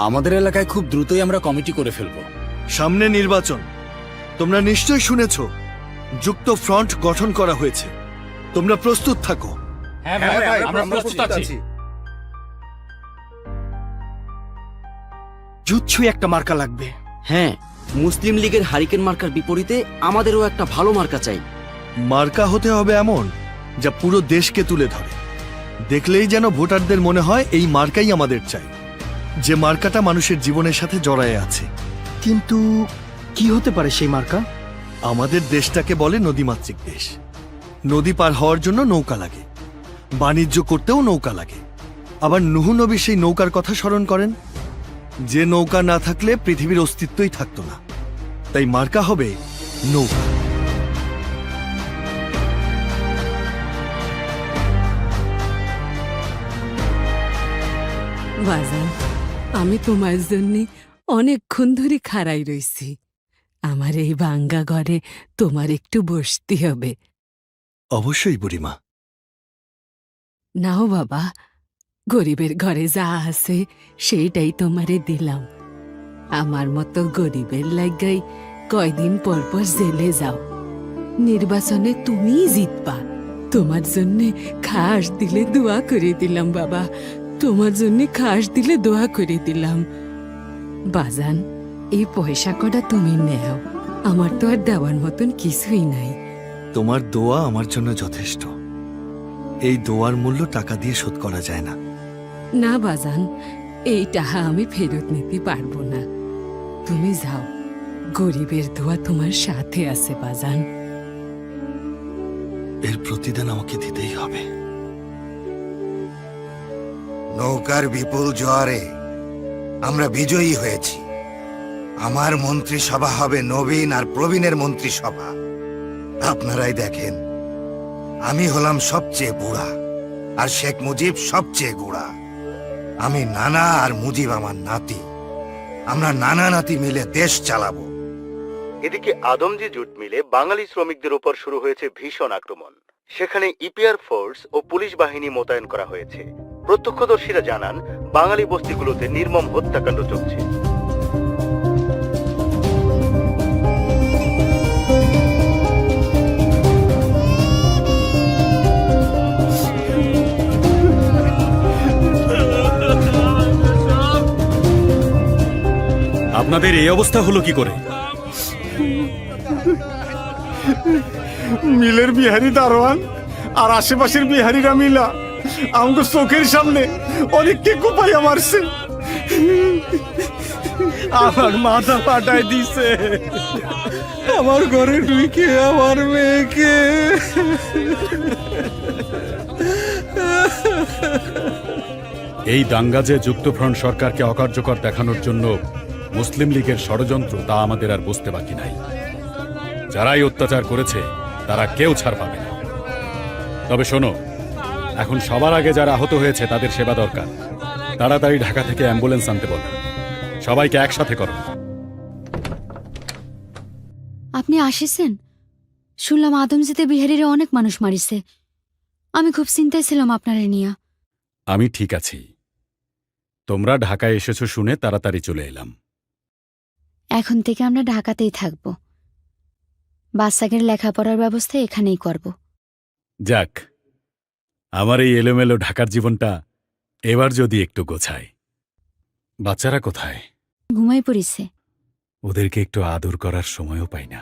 আমাদের এলাকায় খুব দ্রুতই আমরা কমিটি করে ফেলব। সামনে নির্বাচন, তোমরা নিশ্চয়ই শুনেছ যুক্ত ফ্রন্ট গঠন করা হয়েছে। তোমরা প্রস্তুত থাকো। হ্যাঁ ভাই, আমরা প্রস্তুত আছি। জুচ্ছুই একটা মার্কা লাগবে। হ্যাঁ, মুসলিম লীগের হারিকেন মার্কার বিপরীতে আমাদেরও একটা ভালো মার্কা চাই। মার্কা হতে হবে এমন যা পুরো দেশকে তুলে ধরে। দেখলেই যেন ভোটারদের মনে হয় এই মার্কাই আমাদের চাই, যে মার্কাটা মানুষের জীবনের সাথে জড়ায়ে আছে। কিন্তু কি হতে পারে সেই মার্কা? আমাদের দেশটাকে বলে নদীমাতৃক দেশ। নদী পার হওয়ার জন্য নৌকা লাগে, বাণিজ্য করতেও নৌকা লাগে। আবার নূহ নবী সেই নৌকার কথা স্মরণ করেন, যে নৌকা না থাকলে পৃথিবীর অস্তিত্বই থাকতো না। তাই মার্কা হবে নৌকা। বাজান, আমি তোমার জন্য অনেকক্ষণ ধরে খাড়াই রইছি। আমার এই ভাঙ্গা ঘরে তোমার একটু বসতে হবে। অবশ্যই বুড়িমা। নাও বাবা, গরিবের ঘরে যা আছে সেইটাই তোমারে দিলাম। আমার মতো গরিবের লাগাই কয়দিন পর পর জেলে যাও। নির্বাচনে তুমিই জিতবা। তোমার জন্যে খাস দিলে দোয়া করে দিলাম বাবা, তোমার জন্যে খাস দিলে দোয়া করে দিলাম। বাজান, এই পয়সা কটা তুমি নেও, আমার তো আর দেওয়ার মতন কিছুই নাই। তোমার দোয়া আমার জন্য যথেষ্ট। এই দোয়ার মূল্য টাকা দিয়ে শোধ করা যায় না। না বাজান, এই টাকা আমি ফেরত নিতে পারবো না। তুমি যাও, গরিবের দোয়া তোমার সাথে আছে বাজান। এর প্রতিদান আমাকে দিতেই হবে। নৌকার বিপুল জোয়ারে আমরা বিজয়ী হয়েছি। আমার মন্ত্রিসভা হবে নবীন আর প্রবীণের মন্ত্রিসভা। আপনারাই দেখেন, আমি হলাম সবচেয়ে বুড়া আর শেখ মুজিব সবচেয়ে গুড়া। আমি নানা আর মুজিব আমার নাতি। আমরা নানা নাতি মিলে দেশ চালাবো। এদিকে আদমজি জুট মিলে বাঙালি শ্রমিকদের উপর শুরু হয়েছে ভীষণ আক্রমণ। সেখানে ইপিআর ফোর্স ও পুলিশ বাহিনী মোতায়েন করা হয়েছে। প্রত্যক্ষদর্শীরা জানান, বাঙালি বস্তিগুলোতে নির্মম হত্যাকাণ্ড চলছে। আপনাদের এই অবস্থা হলো কি করে? মিলের বিহারি দারোয়ান আর আশেপাশের বিহারিরা মিলা আমাকে চোখের সামনে অনেককে কোপাইয়া মারছে। আমার মাথা ফাটাই দিছে। আমার ঘরে ঢুকে আমার মেয়েকে। এই দাঙ্গা যে যুক্তফ্রন্ট সরকারকে অকার্যকর দেখানোর জন্য মুসলিম লীগের ষড়যন্ত্র, তা আমাদের আর বুঝতে বাকি নাই। যারাই অত্যাচার করেছে তারা কেউ ছাড় পাবে না। তবে শোনো, এখন সবার আগে যারা আহত হয়েছে তাদের সেবা দরকার। তাড়াতাড়ি ঢাকা থেকে অ্যাম্বুলেন্স আনতে বলো। সবাইকে একসাথে করো। আপনি আসিছেন? শুনলাম আদমজিতে বিহারিরা অনেক মানুষ মারিছে। আমি খুব চিন্তায় ছিলাম আপনারে নিয়া। আমি ঠিক আছি। তোমরা ঢাকায় এসেছো শুনে তাড়াতাড়ি চলে এলাম। এখন থেকে আমরা ঢাকাতেই থাকব। বাচ্চাদের লেখাপড়ার ব্যবস্থা এখানেই করব। যাক, আমার এই এলোমেলো ঢাকার জীবনটা এবার যদি একটু গোছায়। বাচ্চারা কোথায়? ঘুমাই পড়িছে। ওদেরকে একটু আদর করার সময়ও পাই না।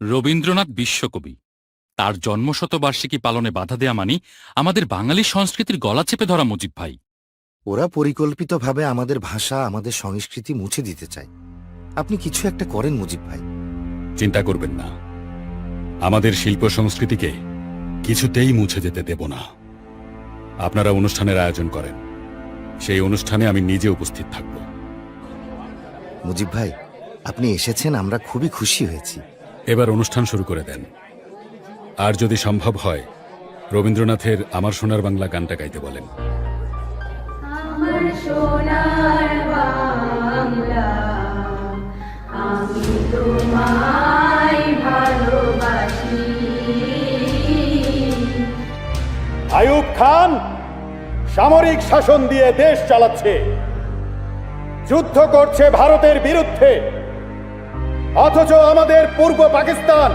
রবীন্দ্রনাথ বিশ্বকবি, তার জন্মশতবার্ষিকী পালনে বাধা দেয়া মানে আমাদের বাঙালি সংস্কৃতির গলা চেপে ধরা মুজিব ভাই। ওরা পরিকল্পিতভাবে আমাদের ভাষা, আমাদের সংস্কৃতি মুছে দিতে চায়। আপনি কিছু একটা করেন মুজিব ভাই। চিন্তা করবেন না, আমাদের শিল্প সংস্কৃতিকে কিছুতেই মুছে যেতে দেব না। আপনারা অনুষ্ঠানের আয়োজন করেন, সেই অনুষ্ঠানে আমি নিজে উপস্থিত থাকব। মুজিব ভাই, আপনি এসেছেন, আমরা খুবই খুশি হয়েছি। এবার অনুষ্ঠান শুরু করে দেন। আর যদি সম্ভব হয় রবীন্দ্রনাথের আমার সোনার বাংলা গানটা গাইতে বলেন। আমার সোনার বাংলা, আমি তোমায় ভালোবাসি। আইয়ুব খান সামরিক শাসন দিয়ে দেশ চালাচ্ছে, যুদ্ধ করছে ভারতের বিরুদ্ধে, অথচ আমাদের পূর্ব পাকিস্তান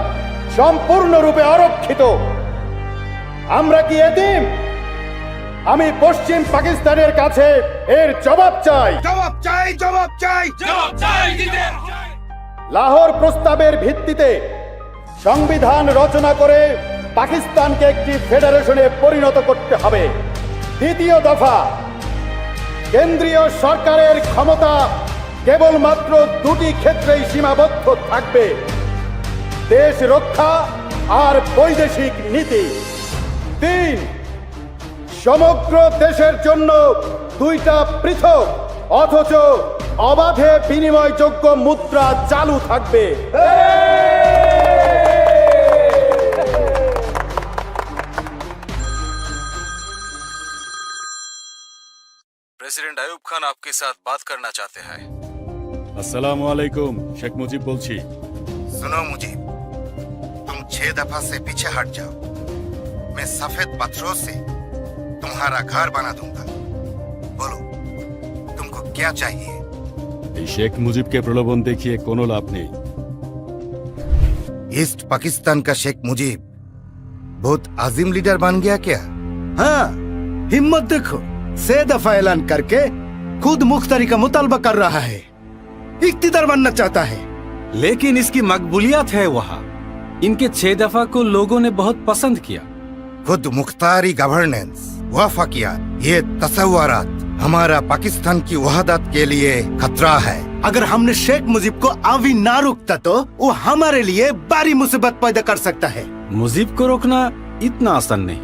সম্পূর্ণরূপে অরক্ষিত। আমরা কি এতিম? আমি পশ্চিম পাকিস্তানের কাছে এর জবাব চাই। জবাব চাই, জবাব চাই, জবাব চাই দিতে। লাহোর প্রস্তাবের ভিত্তিতে সংবিধান রচনা করে পাকিস্তানকে একটি ফেডারেশনে পরিণত করতে হবে। দ্বিতীয় দফা, কেন্দ্রীয় সরকারের ক্ষমতা কেবলমাত্র দুটি ক্ষেত্রেই সীমাবদ্ধ থাকবে: দেশ রক্ষা আর বৈদেশিক নীতি। 3, সমগ্র দেশের জন্য দুইটা পৃথক অথচ অবাধে বিনিময়যোগ্য মুদ্রা চালু থাকবে। प्रेसिडेंट आयूब खान आपके साथ बात करना चाहते हैं। আসসালামু আলাইকুম, শেখ মুজিব বলছি। सुनो मुजीब, तुम 6 दफा से पीछे हट जाओ। मैं सफेद पत्थरों से तुम्हारा घर बना दूंगा। बोलो, तुमको क्या चाहिए? এই শেখ মুজিবকে প্রলোভন দেখিয়ে কোনো লাভ নেই। ईस्ट पाकिस्तान का शेख मुजीब बहुत अजीम लीडर बन गया क्या? हाँ, हिम्मत देखो, 6 दफा ऐलान करके खुद मुख्तारी का मुतालबा कर रहा है। इख्तिदार बनना चाहता है। लेकिन इसकी मकबूलियत है वहाँ। इनके 6 दफा को लोगों ने बहुत पसंद किया। खुद मुख्तारी गवर्नेंस, वफाकियात, ये तसव्वुरात हमारा पाकिस्तान की वहदत के लिए खतरा है। अगर हमने शेख मुजीब को अभी ना रोकता तो वो हमारे लिए बड़ी मुसीबत पैदा कर सकता है। मुजीब को रोकना इतना आसान नहीं।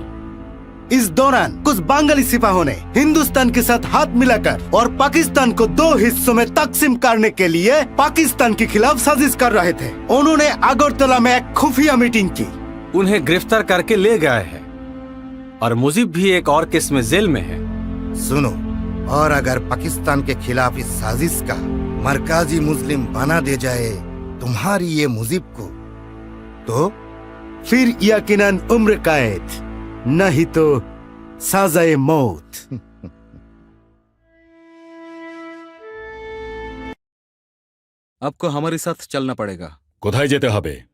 इस दौरान कुछ बंगाली सिपाहों ने हिंदुस्तान के साथ हाथ मिलाकर और पाकिस्तान को 2 हिस्सों में तकसीम करने के लिए पाकिस्तान के खिलाफ साजिश कर रहे थे। उन्होंने अगरतला में एक खुफिया मीटिंग की। उन्हें गिरफ्तार करके ले गए हैं और मुजीब भी एक और केस में जेल में है। सुनो, और अगर पाकिस्तान के खिलाफ इस साजिश का मरकजी मुस्लिम बना दे जाए तुम्हारी ये मुजीब को, तो फिर यकीनन उम्र कैद, नहीं तो सजाए मौत। आपको हमारे साथ चलना पड़ेगा। কোথায় যেতে হবে?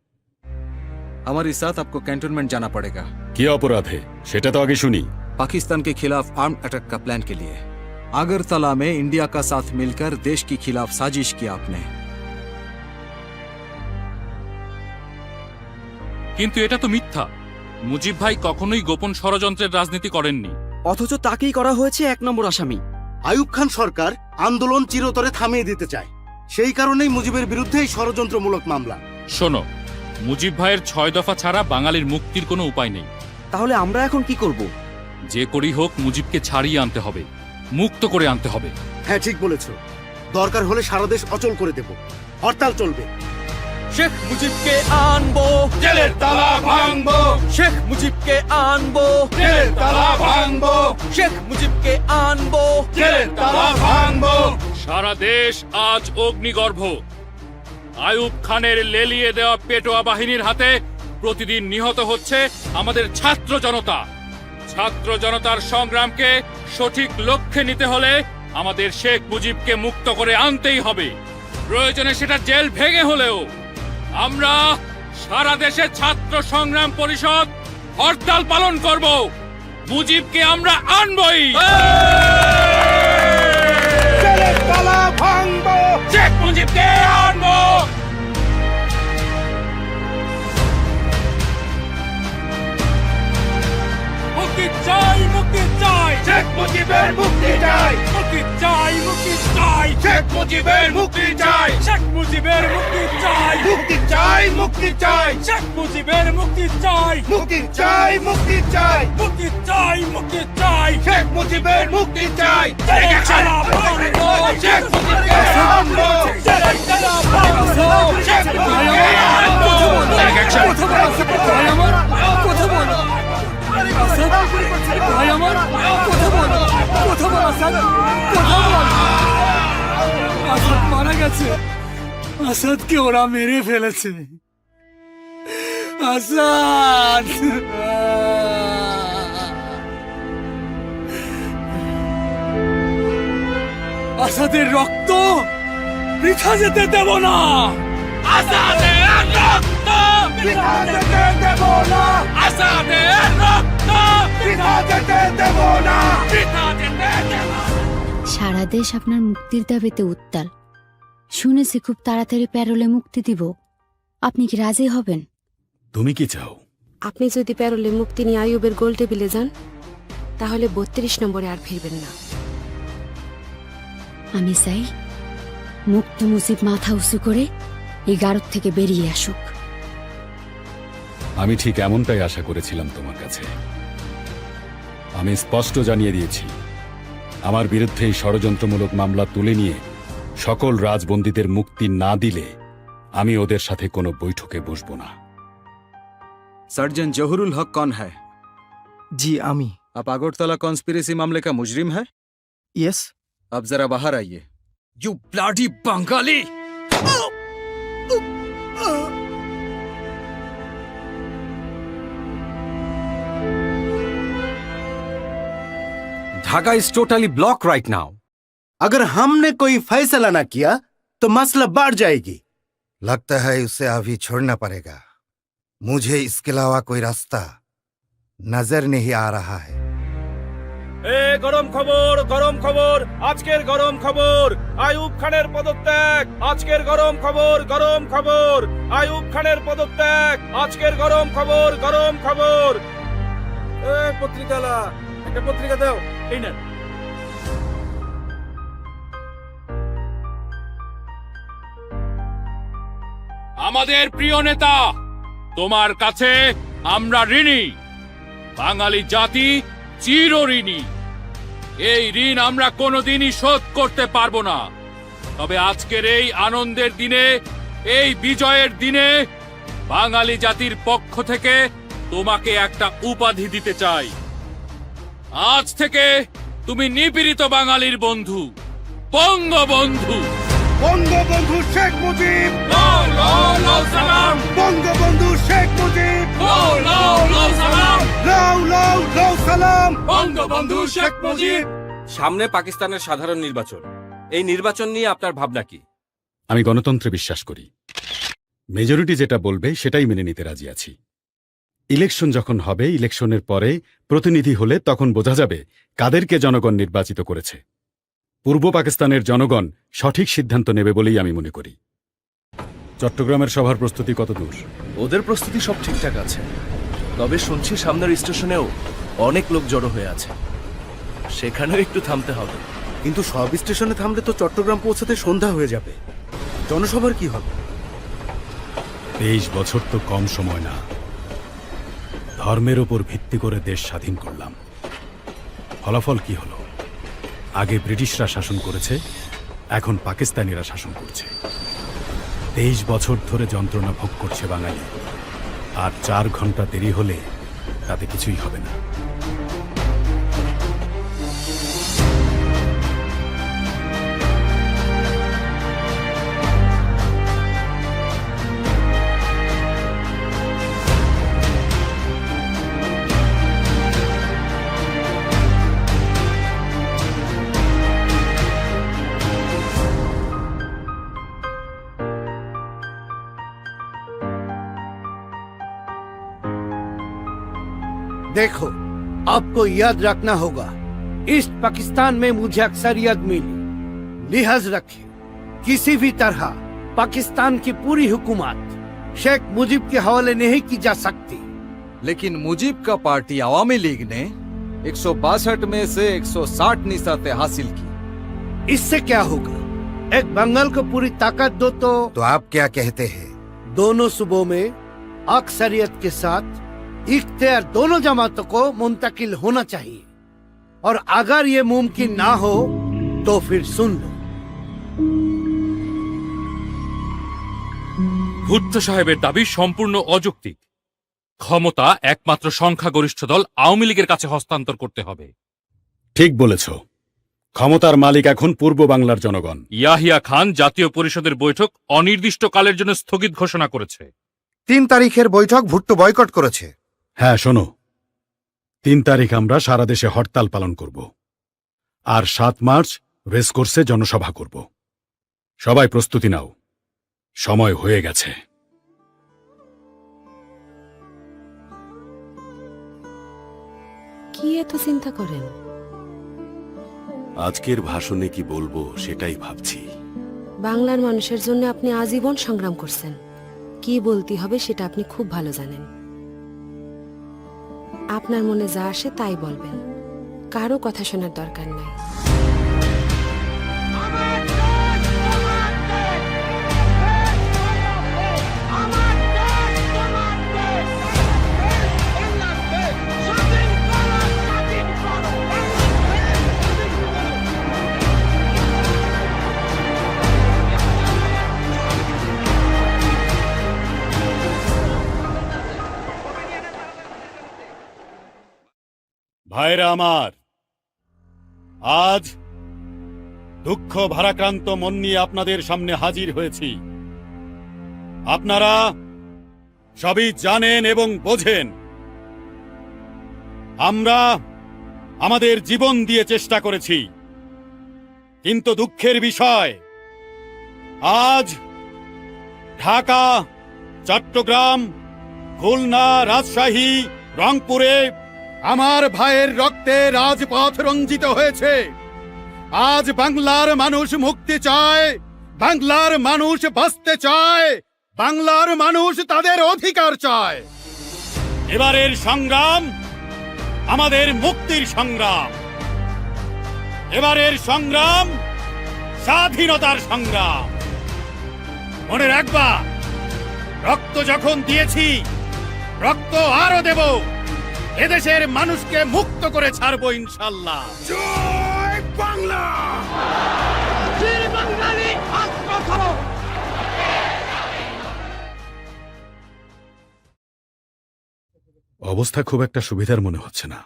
हमारे साथ आपको कैंटोनमेंट जाना पड़ेगा। কি অপরাধে সেটা তো আগে শুনি। पाकिस्तान के खिलाफ आर्म अटैक का प्लान के लिए अगरतला में इंडिया का साथ मिलकर देश के खिलाफ साजिश किया आपने। কিন্তু এটা তো মিথ্যা। মুজিব ভাই কখনোই গোপন ষড়যন্ত্রের রাজনীতি করেননি। অথচ তাকেই করা হয়েছে 1 নম্বর আসামি। আইয়ুব খান সরকার আন্দোলন চিরতরে থামিয়ে দিতে চায়, সেই কারণেই মুজিবের বিরুদ্ধে এই ষড়যন্ত্রমূলক মামলা। শোনো, মুজিব ভাইয়ের 6 দফা ছাড়া বাঙালির মুক্তির কোনো উপায় নেই। তাহলে আমরা এখন কি করব? যে করেই হোক মুজিবকে ছাড়িয়ে আনতে হবে, মুক্ত করে আনতে হবে। হ্যাঁ, ঠিক বলেছো। দরকার হলে সারা দেশ অচল করে দেব, হরতাল চলবে। শেখ মুজিবকে আনবো, জেলের তালা ভাঙবো। শেখ মুজিবকে আনবো, জেলের তালা ভাঙবো। শেখ মুজিবকে আনবো, জেলের তালা ভাঙবো। সারা দেশ আজ অগ্নিগর্ভ। আইয়ুব খানের লেলিয়ে দেওয়া পেটোয়া বাহিনীর হাতে প্রতিদিন নিহত হচ্ছে আমাদের ছাত্র জনতা। ছাত্র জনতার সংগ্রামকে সঠিক লক্ষ্যে নিতে হলে আমাদের শেখ মুজিবকে মুক্ত করে আনতেই হবে। প্রয়োজনে সেটা জেল ভেঙে হলেও আমরা সারা দেশে ছাত্র সংগ্রাম পরিষদ হরতাল পালন করব। মুজিবকে আমরা আনবই। শেখ মুজিবকে আনবো। মুক্তি চাই, মুক্তি চাই, শেখ মুজিবের মুক্তি চাই। মুক্তি চাই, মুক্তি চাই, শেখ মুজিবের মুক্তি চাই। শেখ মুজিবের মুক্তি চাই, মুক্তি চাই, মুক্তি চাই, শেখ মুজিবের মুক্তি চাই। মুক্তি চাই, মুক্তি চাই, মুক্তি চাই, মুক্তি চাই, শেখ মুজিবের মুক্তি চাই। শেখ মুজিবকে আনবো, শেখ মুজিবকে আনবো, শেখ মুজিবকে আনবো। কথা বলো ভাই আমার, কথা বলো, কথা বল আসাদ, কথা বল। আসাদ মারা গেছে। আসাদকে ওরা মেরে ফেলেছে। আসাদ, আসাদের রক্ত বৃথা যেতে দেব না। আসাদের রক্ত বৃথা যেতে দেব না। আসাদের রক্ত বৃথা যেতে দেব না। বৃথা যেতে দেব না। সারা দেশ আপনার মুক্তির দাবিতে উত্তাল। শুনেছি খুব তাড়াতাড়ি প্যারোলে মুক্তি দিব। আপনি কি রাজি হবেন? তুমি কি চাও? আপনি যদি প্যারোলে মুক্তি নিয়ে আইয়ুবের গোল টেবিলে যান, তাহলে 32 নম্বরে আর ফিরবেন না। আমি চাই মুক্ত মুজিব মাথা উঁচু করে এই গারদ থেকে বেরিয়ে আসুক। আমি ঠিক এমনটাই আশা করেছিলাম তোমার কাছে। আমি স্পষ্ট জানিয়ে দিয়েছি, আমার বিরুদ্ধে এই ষড়যন্ত্রমূলক মামলা তুলে নিয়ে সকল রাজবন্দীদের মুক্তি না দিলে আমি ওদের সাথে কোনো বৈঠকে বসবো না। सर्जन जहुरुल हक कौन है? जी आमी। आप अगरतला कॉन्स्पिरेसी मामले का मुजरिम है? यस। अब जरा बाहर आइए। You bloody Bengali! Dhaka is totally block right now. अगर हमने कोई फैसला ना किया तो मसला बढ़ जाएगी। लगता है उसे अभी छोड़ना पड़ेगा। मुझे इसके अलावा कोई रास्ता नजर नहीं आ रहा है। গরম খবর আজকের গরম খবর আইয়ুব খানের পদত্যাগ আজকের গরম খবর আইয়ুব খানের পদত্যাগ আজকের গরম খবর পত্রিকালা একটা পত্রিকা দাও এই নেন। আমাদের প্রিয় নেতা, তোমার কাছে আমরা ঋণী। বাঙালি জাতি চির ঋণী। এই ঋণ আমরা কোনোদিনই শোধ করতে পারবো না। তবে আজকের এই আনন্দের দিনে, এই বিজয়ের দিনে বাঙালি জাতির পক্ষ থেকে তোমাকে একটা উপাধি দিতে চাই। আজ থেকে তুমি নিপীড়িত বাঙালির বন্ধু, বঙ্গবন্ধু। বঙ্গবন্ধু শেখ মুজিব, লাও লাও লাও সালাম। বঙ্গবন্ধু শেখ মুজিব, লাও লাও লাও সালাম। লাউ লাউ লাউ সালাম। বঙ্গবন্ধু শেখ মুজিব। সামনে পাকিস্তানের সাধারণ নির্বাচন, এই নির্বাচন নিয়ে আপনার ভাবনা কি? আমি গণতন্ত্রে বিশ্বাস করি। মেজরিটি যেটা বলবে সেটাই মেনে নিতে রাজি আছি। ইলেকশন যখন হবে, ইলেকশনের পরে প্রতিনিধি হলে তখন বোঝা যাবে কাদেরকে জনগণ নির্বাচিত করেছে। পূর্ব পাকিস্তানের জনগণ সঠিক সিদ্ধান্ত নেবে বলেই আমি মনে করি। চট্টগ্রামের সভার প্রস্তুতি কত দূর? ওদের প্রস্তুতি সব ঠিকঠাক আছে, তবে শুনছি সামনের স্টেশনেও অনেক লোক জড়ো হয়ে আছে, সেখানেও একটু থামতে হবে। কিন্তু সব স্টেশনে থামলে তো চট্টগ্রাম পৌঁছাতে সন্ধ্যা হয়ে যাবে, জনসভার কি হবে? 23 বছর তো কম সময় না। ধর্মের ওপর ভিত্তি করে দেশ স্বাধীন করলাম। ফলাফল কি হলো? আগে ব্রিটিশরা শাসন করেছে, এখন পাকিস্তানিরা শাসন করছে। 23 বছর ধরে যন্ত্রণা ভোগ করছে বাঙালি। আর 4 ঘন্টা দেরি হলে তাতে কিছুই হবে না। देखो, आपको याद रखना होगा, ईस्ट पाकिस्तान में मुझे अक्सरियत मिली। लिहाज रखिए, किसी भी तरह पाकिस्तान की पूरी हुकूमत शेख मुजीब के हवाले नहीं की जा सकती। लेकिन मुजीब का पार्टी आवामी लीग ने 162 में से 160 निशातें हासिल की। इससे क्या होगा? एक बंगाल को पूरी ताकत दो तो आप क्या कहते हैं? दोनों सूबों में अक्सरियत के साथ इख्तियार दोनों जमातों को मुंतकिल होना चाहिए, और अगर ये मुमकिन ना हो तो फिर सुन लो। ভুট্টো সাহেবের দাবি সম্পূর্ণ অযৌক্তিক। ক্ষমতা একমাত্র সংখ্যাগরিষ্ঠ দল আওয়ামী লীগের কাছে হস্তান্তর করতে হবে। ঠিক বলেছ। ক্ষমতার মালিক এখন পূর্ব বাংলার জনগণ। ইয়াহিয়া খান জাতীয় পরিষদের বৈঠক অনির্দিষ্টকালের জন্য স্থগিত ঘোষণা করেছে। 3 তারিখের বৈঠক ভুট্টো বয়কট করেছে। হ্যাঁ, শোনো, 3 তারিখ আমরা সারা দেশে হরতাল পালন করব, আর 7 মার্চ রেসকোর্সে জনসভা করব। সবাই প্রস্তুতি নাও, সময় হয়ে গেছে। কি এত চিন্তা করেন? আজকের ভাষণে কি বলবো সেটাই ভাবছি। বাংলার মানুষের জন্য আপনি আজীবন সংগ্রাম করছেন, কি বলতে হবে সেটা আপনি খুব ভালো জানেন। আপনার মনে যা আসে তাই বলবেন, কারো কথা শোনার দরকার নাই। ভাইরা আমার, আজ দুঃখ ভারাক্রান্ত মন নিয়ে আপনাদের সামনে হাজির হয়েছি। আপনারা সবই জানেন এবং বোঝেন আমরা আমাদের জীবন দিয়ে চেষ্টা করেছি, কিন্তু দুঃখের বিষয় আজ ঢাকা, চট্টগ্রাম, খুলনা, রাজশাহী, রংপুরে আমার ভাইয়ের রক্তে রাজপথ রঞ্জিত হয়েছে। আজ বাংলার মানুষ মুক্তি চায়, বাংলার মানুষ বাঁচতে চায়, বাংলার মানুষ তাদের অধিকার চায়। এবারের সংগ্রাম আমাদের মুক্তির সংগ্রাম, এবারের সংগ্রাম স্বাধীনতার সংগ্রাম। মনে রাখবা, রক্ত যখন দিয়েছি, রক্ত আরো দেব। এদেশের মানুষকে মুক্ত করে ছাড়বো ইনশাল্লাহ। জয় বাংলা! অবস্থা খুব একটা সুবিধার মনে হচ্ছে না।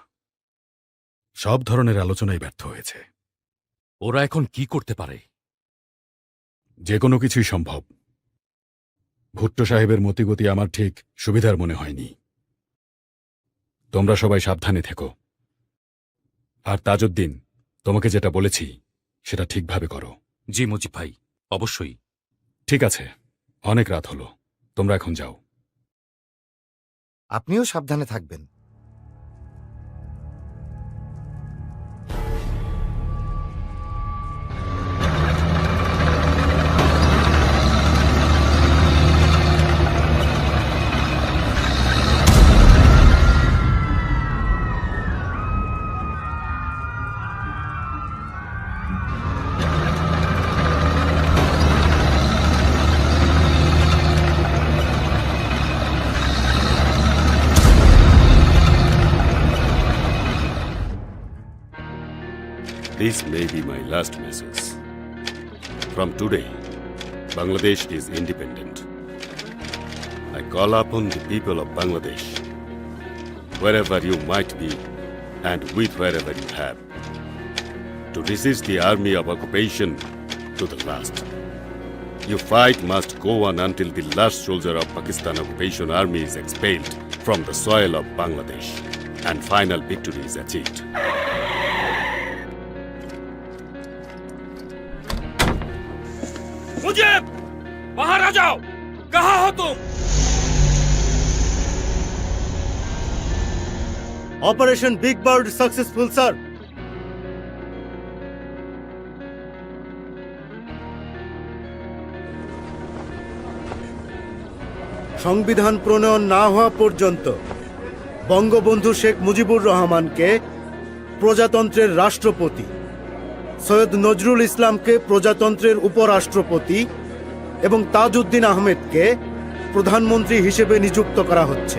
সব ধরনের আলোচনাই ব্যর্থ হয়েছে। ওরা এখন কি করতে পারে? যে কোনো কিছুই সম্ভব। ভুট্টো সাহেবের মতিগতি আমার ঠিক সুবিধার মনে হয়নি। তোমরা সবাই সাবধানে থেকো। আর তাজউদ্দিন, তোমাকে যেটা বলেছি সেটা ঠিকভাবে করো। জি মুজিব ভাই, অবশ্যই। ঠিক আছে, অনেক রাত হলো, তোমরা এখন যাও। আপনিও সাবধানে থাকবেন। This may be my last message. From today, Bangladesh is independent. I call upon the people of Bangladesh, wherever you might be and with wherever you have, to resist the army of occupation to the last. Your fight must go on until the last soldier of Pakistan occupation army is expelled from the soil of Bangladesh and final victory is achieved. मुझे बाहर आ जाओ। कहाँ हो तुम? Operation big bird successful sir. সংবিধান প্রণয়ন না হওয়া পর্যন্ত বঙ্গবন্ধু শেখ মুজিবুর রহমানকে প্রজাতন্ত্রের রাষ্ট্রপতি, সৈয়দ নজরুল ইসলামকে প্রজাতন্ত্রের উপরাষ্ট্রপতি এবং তাজউদ্দিন আহমেদকে প্রধানমন্ত্রী হিসেবে নিযুক্ত করা হচ্ছে।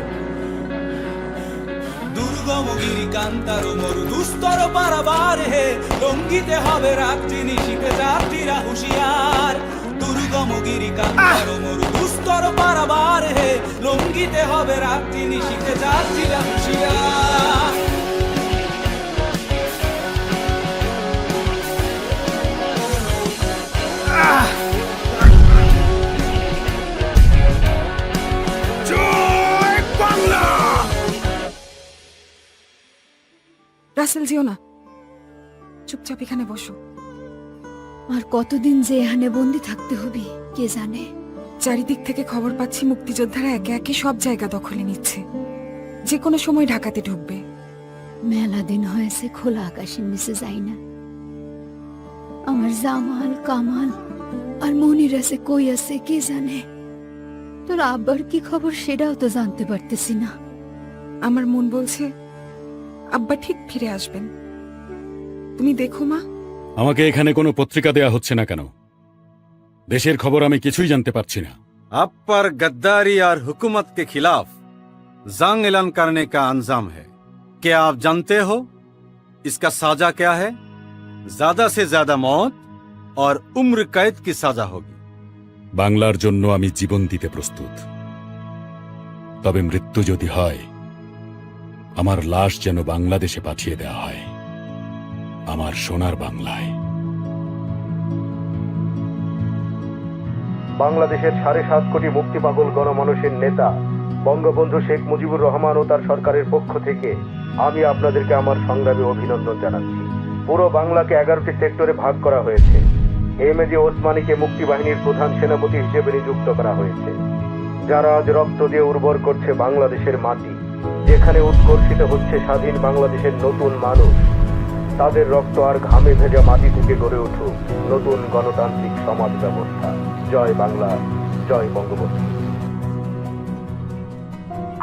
দুর্গমগিরি কান্তার মরু দুস্তর পারাবার হে, লঙ্ঘিতে হবে রাত্রি নিশিতে যাত্রীরা হুঁশিয়ার। দুর্গমগিরি কান্তার মরু দুস্তর পারাবার হে, লঙ্ঘিতে হবে রাত্রি নিশিতে যাত্রীরা হুঁশিয়ার। রাসেল যেও না, চুপচাপ এখানে বসো। আর কতদিন যে এখানে বন্দি থাকতে হবে কে জানে। চারিদিক থেকে খবর পাচ্ছি মুক্তিযোদ্ধারা একে একে সব জায়গা দখলে নিচ্ছে, যে কোনো সময় ঢাকাতে ঢুকবে। মেলা দিন হয়েছে খোলা আকাশের নিচে যাই না। আমার জামাল কামাল আর মনির আছে কই আছে কে জানে। তোর আব্বার কি খবর সেটাও তো জানতে পারতেছি না। আমার মন বলছে আব্বা ঠিক ফিরে আসবেন। তুমি দেখো মা। আমাকে এখানে কোনো পত্রিকা দেয়া হচ্ছে না কেন? দেশের খবর আমি কিছুই জানতে পারছি না। आप पर गद्दारी और हुकूमत के खिलाफ जंग ऐलान करने का अंजाम है। क्या आप जानते हो इसका साजा क्या है? ज्यादा से ज्यादा मौत और उम्र कैद की सजा होगी। বাংলার জন্য আমি জীবন দিতে প্রস্তুত, তবে মৃত্যু যদি হয় আমার লাশ যেন বাংলাদেশে পাঠিয়ে দেওয়া হয়, আমার সোনার বাংলায়। বাংলাদেশের 7.5 কোটি মুক্তিপাগল গণমানুষের নেতা বঙ্গবন্ধু শেখ মুজিবুর রহমান ও তার সরকারের পক্ষ থেকে আমি আপনাদেরকে আমার সংগ্রামী অভিনন্দন জানাচ্ছি। পুরো বাংলাকে 11টি সেক্টরে ভাগ করা হয়েছে। এমএজি ওসমানীকে মুক্তিবাহিনীর প্রধান সেনাপতি হিসেবে নিযুক্ত করা হয়েছে, যারা আজ রক্ত দিয়ে উর্বর করছে বাংলাদেশের মাটি। যেখানে উৎকর্ষিত হচ্ছে স্বাধীন বাংলাদেশের নতুন মানুষ, তাদের রক্ত আর ঘামে ভেজা মাটি থেকে গড়ে উঠুক নতুন গণতান্ত্রিক সমাজ ব্যবস্থা। জয় বাংলা, জয় বঙ্গবন্ধু।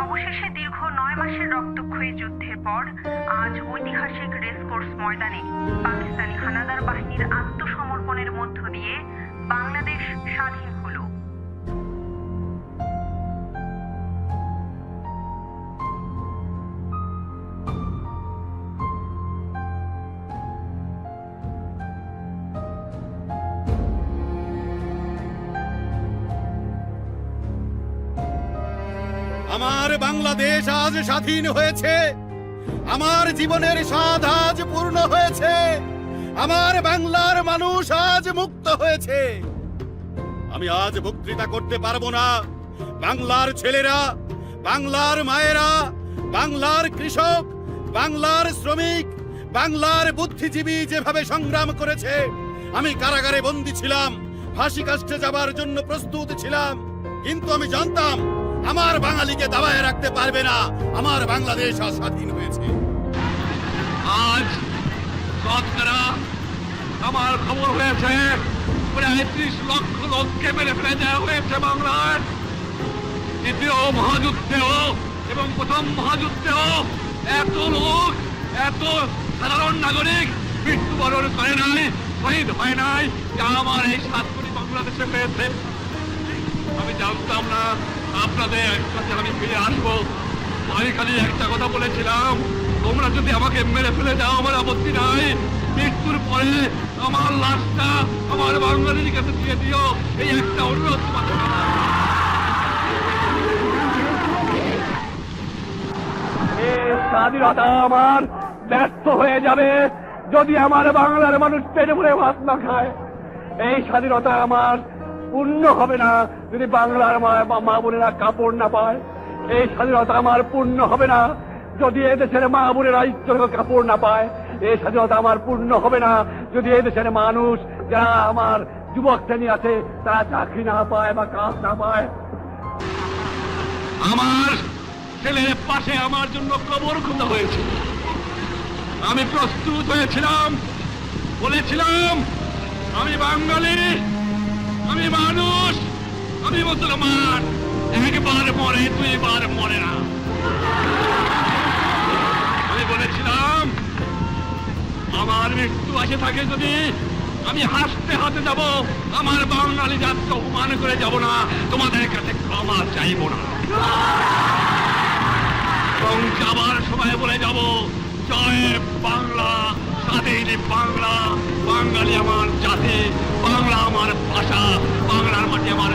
অবশেষে দীর্ঘ 9 মাসের রক্তক্ষয়ী যুদ্ধের পর আজ ঐতিহাসিক রেসকোর্স ময়দানে পাকিস্তানি হানাদার বাহিনীর আত্মসমর্পণের মধ্য দিয়ে বাংলাদেশ স্বাধীন হলো। আমার বাংলাদেশ আজ স্বাধীন হয়েছে, আমার জীবনের স্বাদ আজ পূর্ণ হয়েছে, আমার বাংলার মানুষ আজ মুক্ত হয়েছে। আমি আজ বক্তৃতা করতে পারবো না। বাংলার ছেলেরা, বাংলার মায়েরা, বাংলার কৃষক, বাংলার শ্রমিক, বাংলার বুদ্ধিজীবী যেভাবে সংগ্রাম করেছে, আমি কারাগারে বন্দী ছিলাম, ফাঁসি কাস্টে যাবার জন্য প্রস্তুত ছিলাম, কিন্তু আমি জানতাম আমার বাঙালিকে দাবায় রাখতে পারবে না। আমার বাংলাদেশ আজ স্বাধীন হয়েছে। আজ শতকরা আমার খবর হয়েছে প্রায় 30 লক্ষ লোককে মেরে ফেলে দেওয়া হয়েছে বাংলার। দ্বিতীয় মহাযুদ্ধেও এবং প্রথম মহাযুদ্ধেও এত লোক, এত সাধারণ নাগরিক মৃত্যুবরণ করে নাই, শহীদ হয় নাই, যা আমার এই 7 কোটি বাংলাদেশে হয়েছে। আমি জানতাম না আপনাদের কাছে আমি ফিরে আসবো। আমি খালি একটা কথা বলেছিলাম, তোমরা যদি আমাকে মেরে ফেলে দাও আমার আপত্তি নাই, মৃত্যুর পরে আমার লাশটা আমার বাঙালির কাছে দিয়ে দিও, এই একটা অনুরোধ তোমাদের। স্বাধীনতা আমার ব্যর্থ হয়ে যাবে যদি আমার বাংলার মানুষ পেটে ভরে ভাত না খায়। এই স্বাধীনতা আমার পূর্ণ হবে না যদি বাংলার মা বোনেরা কাপড় না পায়। এই স্বাধীনতা আমার পূর্ণ হবে না যদি এদেশের মা বোনেরা ইচ্ছার কাপড় না পায়। এই স্বাধীনতা আমার পূর্ণ হবে না যদি এদেশের মানুষ, যারা আমার যুবক শ্রেণী আছে, তারা চাকরি না পায় বা কাজ না পায়। আমার ছেলের পাশে আমার জন্য কবর খোঁজা হয়েছিল। আমি প্রস্তুত হয়েছিলাম, বলেছিলাম আমি বাঙালি, আমি মানুষ, আমি মুসলমান, একবার মরে 2 বার মরে না। আমি বলেছিলাম আমার মৃত্যু আসে থাকে যদি আমি হাসতে হাতে যাব, আমার বাঙালি জাতকে অপমান করে যাব না, তোমাদের কাছে ক্ষমা চাইব না। এবং যাবার সময় বলে যাব, জয় বাংলা, স্বাধীন বাংলা, বাঙালি আমার জাতি, বাংলা আমার ভাষা, বাংলার মাটি আমার